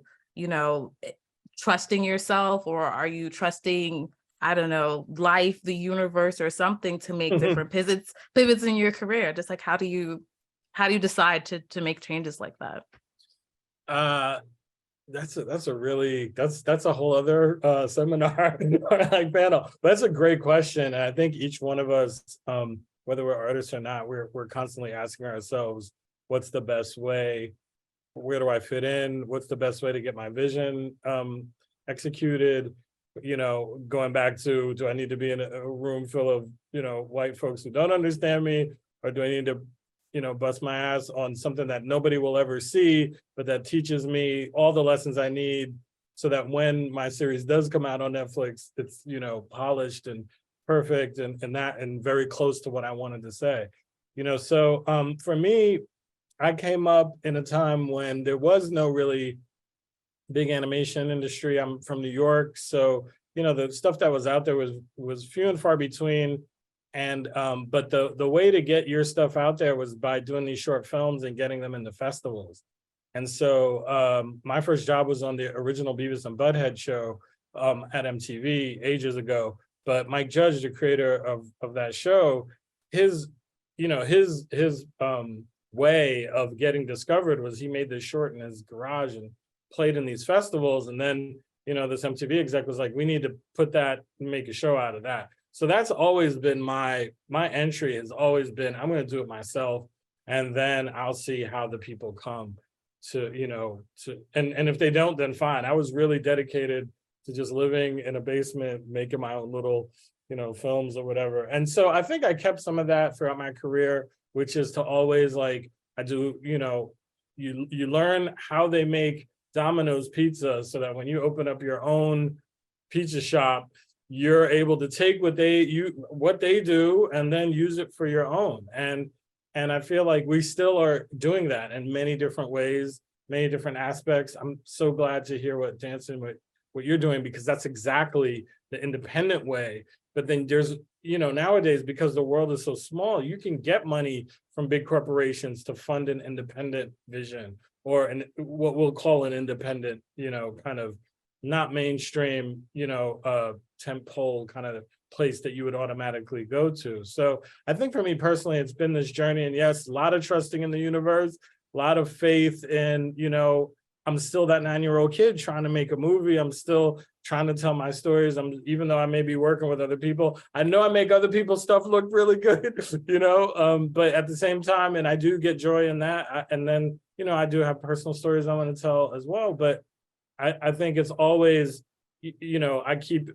trusting yourself, or are you trusting, I don't know, life, the universe or something to make different pivots in your career? Just like, how do you decide to make changes like that? That's a whole other seminar like panel. That's a great question. And I think each one of us, whether we're artists or not, we're constantly asking ourselves, what's the best way? Where do I fit in? What's the best way to get my vision executed? Going back to, do I need to be in a room full of, white folks who don't understand me? Or do I need to, bust my ass on something that nobody will ever see, but that teaches me all the lessons I need so that when my series does come out on Netflix, it's, polished and perfect and very close to what I wanted to say. So for me, I came up in a time when there was no really big animation industry. I'm from New York, so the stuff that was out there was few and far between. And but the way to get your stuff out there was by doing these short films and getting them into festivals. And so my first job was on the original Beavis and Butthead show at MTV ages ago. But Mike Judge, the creator of that show, his way of getting discovered was he made this short in his garage and played in these festivals. And then, this MTV exec was like, we need to put that and make a show out of that. So that's always been my entry has always been, I'm going to do it myself. And then I'll see how the people come to, and if they don't, then fine. I was really dedicated to just living in a basement, making my own little, films or whatever. And so I think I kept some of that throughout my career, which is to always like, I do, you learn how they make Domino's pizza so that when you open up your own pizza shop, you're able to take what they do and then use it for your own. And I feel like we still are doing that in many different ways, many different aspects. I'm so glad to hear what Danson, what you're doing, because that's exactly the independent way. But then there's, nowadays, because the world is so small, you can get money from big corporations to fund an independent vision or what we'll call an independent, kind of not mainstream, tentpole kind of place that you would automatically go to. So I think for me personally, it's been this journey. And yes, a lot of trusting in the universe, a lot of faith in, I'm still that 9-year-old kid trying to make a movie. I'm still trying to tell my stories. Even though I may be working with other people, I know I make other people's stuff look really good, but at the same time, and I do get joy in that. And then, I do have personal stories I want to tell as well. But I think it's always, I keep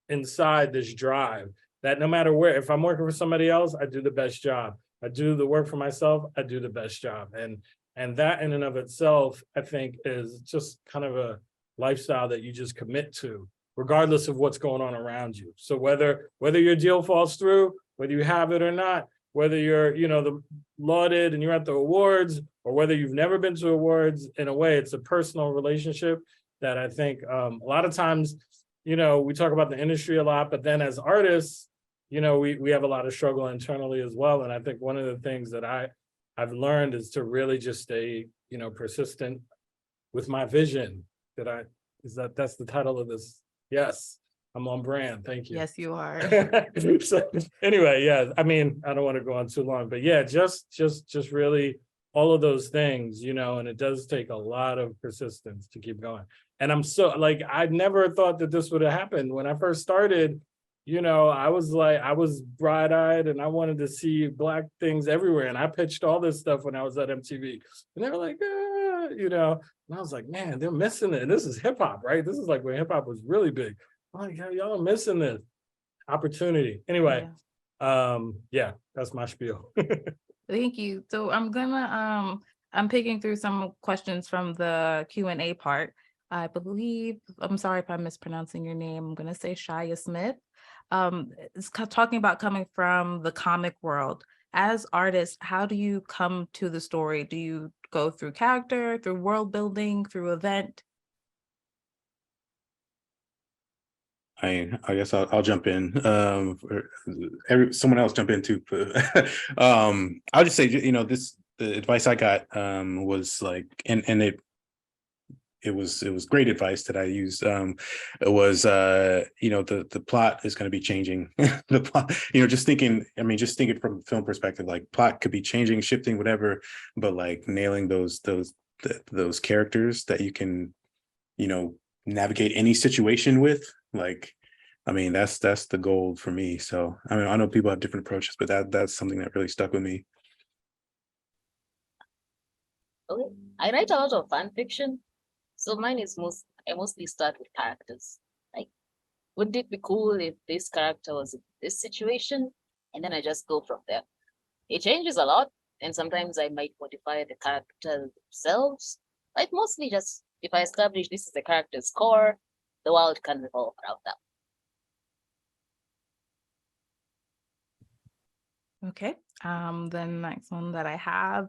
inside this drive that no matter where, if I'm working for somebody else, I do the best job. I do the work for myself, I do the best job. And that in and of itself, I think is just kind of a lifestyle that you just commit to, regardless of what's going on around you. So whether your deal falls through, whether you have it or not, whether you're, the lauded and you're at the awards, or whether you've never been to awards, in a way, it's a personal relationship that I think a lot of times, we talk about the industry a lot, but then as artists, we have a lot of struggle internally as well. And I think one of the things that I've learned is to really just stay, persistent with my vision that I That's the title of this? Yes, I'm on brand. Thank you. Yes, you are. So, anyway, yeah, I mean, I don't want to go on too long, but yeah, just really all of those things, and it does take a lot of persistence to keep going. And I'm so like, I never thought that this would have happened. When I first started, I was bright-eyed and I wanted to see Black things everywhere. And I pitched all this stuff when I was at MTV. And they were like, and I was like, man, they're missing it. And this is hip hop, right? This is like when hip hop was really big. I'm like, y'all are missing this opportunity. Anyway, yeah, that's my spiel. Thank you. So I'm picking through some questions from the Q&A part. I believe, I'm sorry if I'm mispronouncing your name. I'm going to say Shia Smith. It's talking about coming from the comic world. As artists, how do you come to the story? Do you go through character, through world building, through event? I guess I'll jump in. Someone else jump in too. I'll just say, the advice I got was like, and it was great advice that I used. It was the plot is going to be changing. The plot, just thinking from a film perspective, like plot could be changing, shifting, whatever, but like nailing those characters that you can, navigate any situation with. Like, I mean, that's the goal for me. So I mean, I know people have different approaches, but that's something that really stuck with me. Okay. I write a lot of fan fiction. So mine is I mostly start with characters. Like, would it be cool if this character was in this situation? And then I just go from there. It changes a lot. And sometimes I might modify the characters themselves. But mostly just, if I establish this is the character's core, the world can revolve around that. Okay. The next one that I have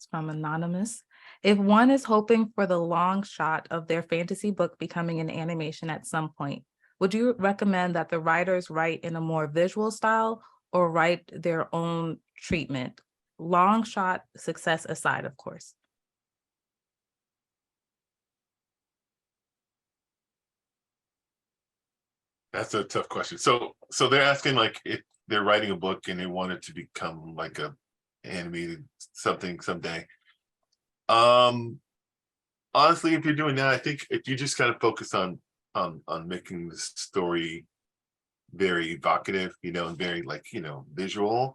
is from Anonymous. If one is hoping for the long shot of their fantasy book becoming an animation at some point, would you recommend that the writers write in a more visual style or write their own treatment? Long shot success aside, of course. That's a tough question. So they're asking like if they're writing a book and they want it to become like a animated something someday. Honestly, if you're doing that, I think if you just kind of focus on making the story very evocative, and very like, visual.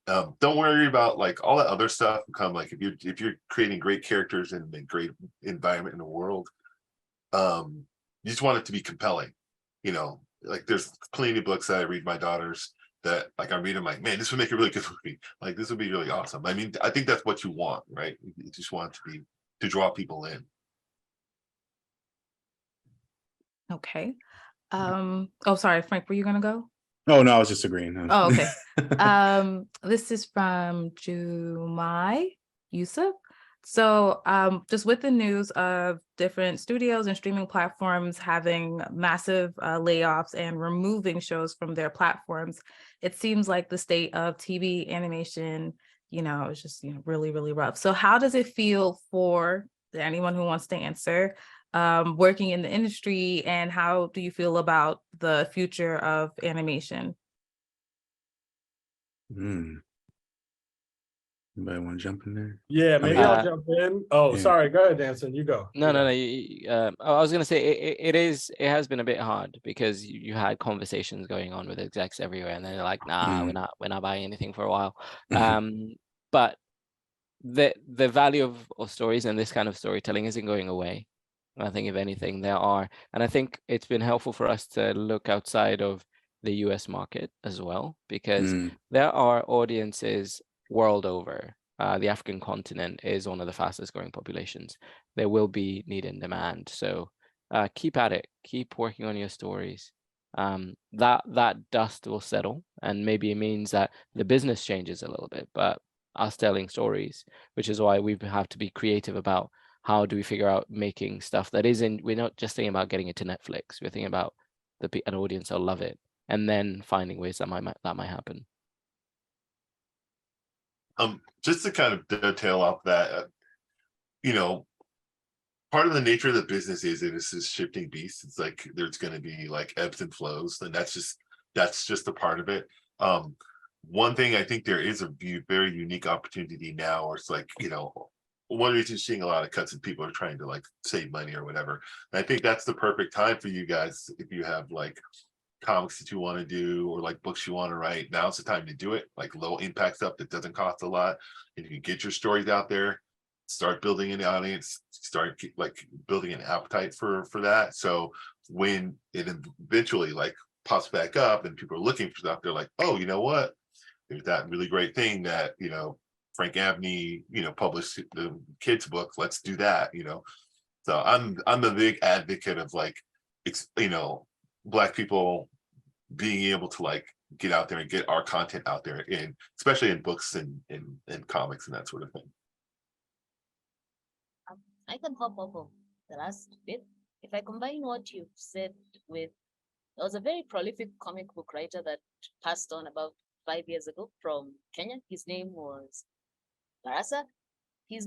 Don't worry about like all that other stuff. Like if you're creating great characters and a great environment in the world, you just want it to be compelling. Like there's plenty of books that I read my daughters that like I read them like, man, this would make a really good movie. Like this would be really awesome. I mean, I think that's what you want, right? You just want it to draw people in. Okay. Oh, sorry, Frank, were you gonna go? Oh no, I was just agreeing. Oh, okay. This is from Jumai Yusuf. So just with the news of different studios and streaming platforms having massive layoffs and removing shows from their platforms, it seems like the state of TV animation, is just really, really rough. So how does it feel for anyone who wants to answer, working in the industry, and how do you feel about the future of animation? Anybody want to jump in there? Yeah, maybe I'll jump in. Oh, yeah. Sorry, go ahead, Danson. You go. No. I was gonna say it has been a bit hard because you had conversations going on with execs everywhere, and they're like, "Nah, we're not buying anything for a while." But the value of stories and this kind of storytelling isn't going away. I think if anything, there are, and I think it's been helpful for us to look outside of the US market as well, because there are audiences world over. The African continent is one of the fastest growing populations. There will be need and demand. So keep at it, keep working on your stories. That dust will settle, and maybe it means that the business changes a little bit, but us telling stories, which is why we have to be creative about how do we figure out making stuff that isn't, we're not just thinking about getting it to Netflix, we're thinking about an audience will love it, and then finding ways that might happen. Just to kind of detail off that, part of the nature of the business is it is a shifting beast. It's like there's going to be like ebbs and flows, and that's just a part of it. One thing I think there is a very unique opportunity now, where it's like, one reason you're seeing a lot of cuts and people are trying to like save money or whatever. And I think that's the perfect time for you guys if you have like comics that you want to do or like books you want to write. Now's the time to do it. Like low impact stuff that doesn't cost a lot, and you can get your stories out there, start building an audience, start like building an appetite for that. So when it eventually like pops back up and people are looking for stuff, they're like, oh, you know what? There's that really great thing that, Frank Abney, published the kids book. Let's do that, So I'm a big advocate of like, Black people being able to like get out there and get our content out there, especially in books and comics and that sort of thing. I can hop off of the last bit. If I combine what you've said with, there was a very prolific comic book writer that passed on about 5 years ago from Kenya. His name was Barasa. His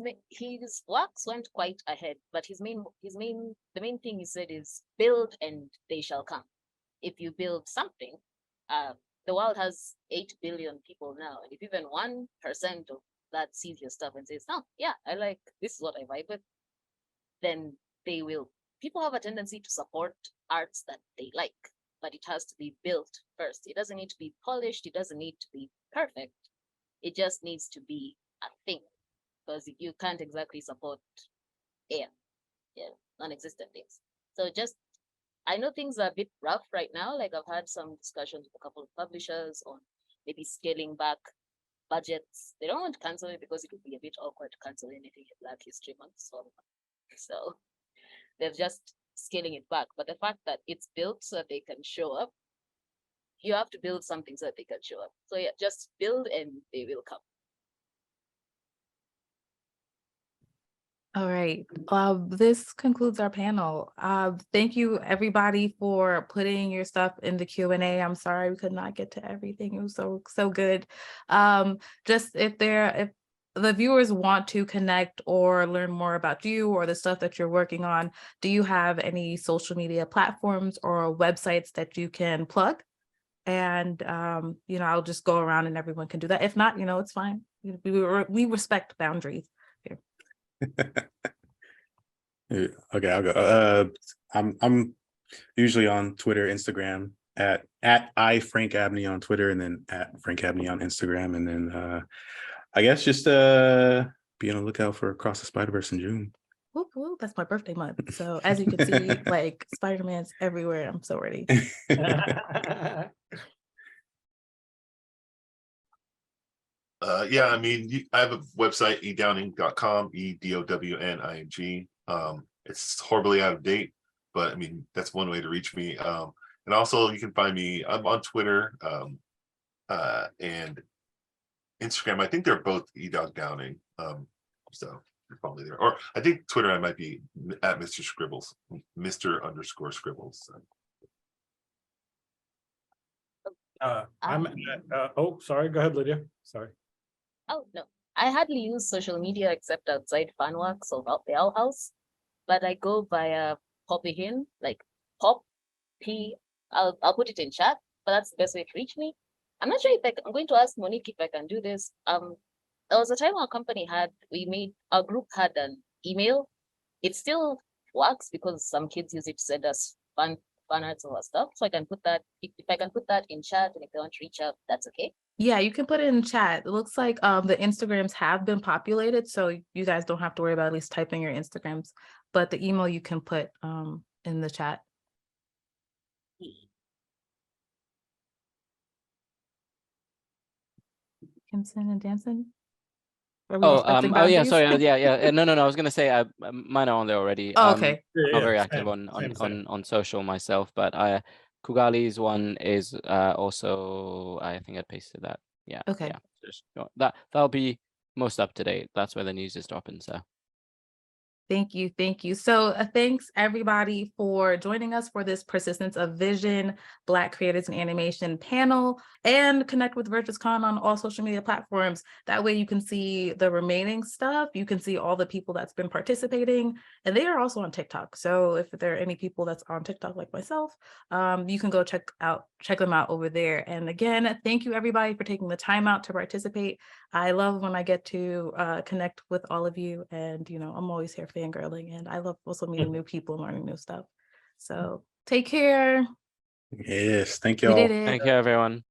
works went quite ahead, but the main thing he said is build and they shall come. If you build something, the world has 8 billion people now, and if even 1% of that sees your stuff and says, "Oh, yeah, I like this is what I vibe with," then they will. People have a tendency to support arts that they like, but it has to be built first. It doesn't need to be polished. It doesn't need to be perfect. It just needs to be a thing, because you can't exactly support air, non-existent things. So I know things are a bit rough right now. Like I've had some discussions with a couple of publishers on maybe scaling back budgets. They don't want to cancel it because it would be a bit awkward to cancel anything in Black History Month. So they're just scaling it back. But the fact that it's built so that they can show up, you have to build something so that they can show up. So yeah, just build and they will come. All right. This concludes our panel. Thank you everybody for putting your stuff in the Q&A. I'm sorry we could not get to everything. It was so good. Just if the viewers want to connect or learn more about you or the stuff that you're working on, do you have any social media platforms or websites that you can plug? And I'll just go around and everyone can do that. If not, it's fine. We respect boundaries here. Okay, I'll go. I'm usually on Twitter, Instagram at Frank Abney on Twitter, and then at Frank Abney on Instagram, and then I guess just be on the lookout for Across the Spider-Verse in June. Ooh, that's my birthday month. So as you can see, like Spider-Man's everywhere. I'm so ready. Yeah, I mean, I have a website, edowning.com, EDOWNING. It's horribly out of date, but I mean, that's one way to reach me. And also you can find me, I'm on Twitter and Instagram. I think they're both edogdowning. So you're probably there. Or I think Twitter, I might be at Mr. Scribbles, Mr._Scribbles. I'm at, sorry, go ahead, Lydia. Sorry. Oh, no. I hardly use social media except outside fan works or the Owl House, but I go via Poppy Hin, like Pop P. I'll put it in chat, but that's the best way to reach me. I'm not sure if I'm going to ask Monique if I can do this. There was a time our company our group had an email. It still works because some kids use it to send us fun arts or stuff. So I can put that, if I can put that in chat, and if they want to reach out, that's okay. Yeah, you can put it in chat. It looks like the Instagrams have been populated, so you guys don't have to worry about at least typing your Instagrams, but the email you can put in the chat. Kimson and Danson? Yeah, sorry, yeah. No, I was gonna say mine are on there already. Oh, okay. I'm not very active on social myself, but Kugali's one is also, I think I pasted that. Yeah. Okay. Yeah. That'll be most up to date. That's where the news is dropping. So Thank you. Thank you. So thanks everybody for joining us for this Persistence of Vision, Black Creators in Animation panel, and connect with VirtuousCon on all social media platforms. That way you can see the remaining stuff. You can see all the people that's been participating, and they are also on TikTok. So if there are any people that's on TikTok like myself, you can go check them out over there. And again, thank you everybody for taking the time out to participate. I love when I get to connect with all of you, and I'm always here fangirling, and I love also meeting new people and learning new stuff. So take care. Yes, thank We y'all. did it. Thank you, everyone.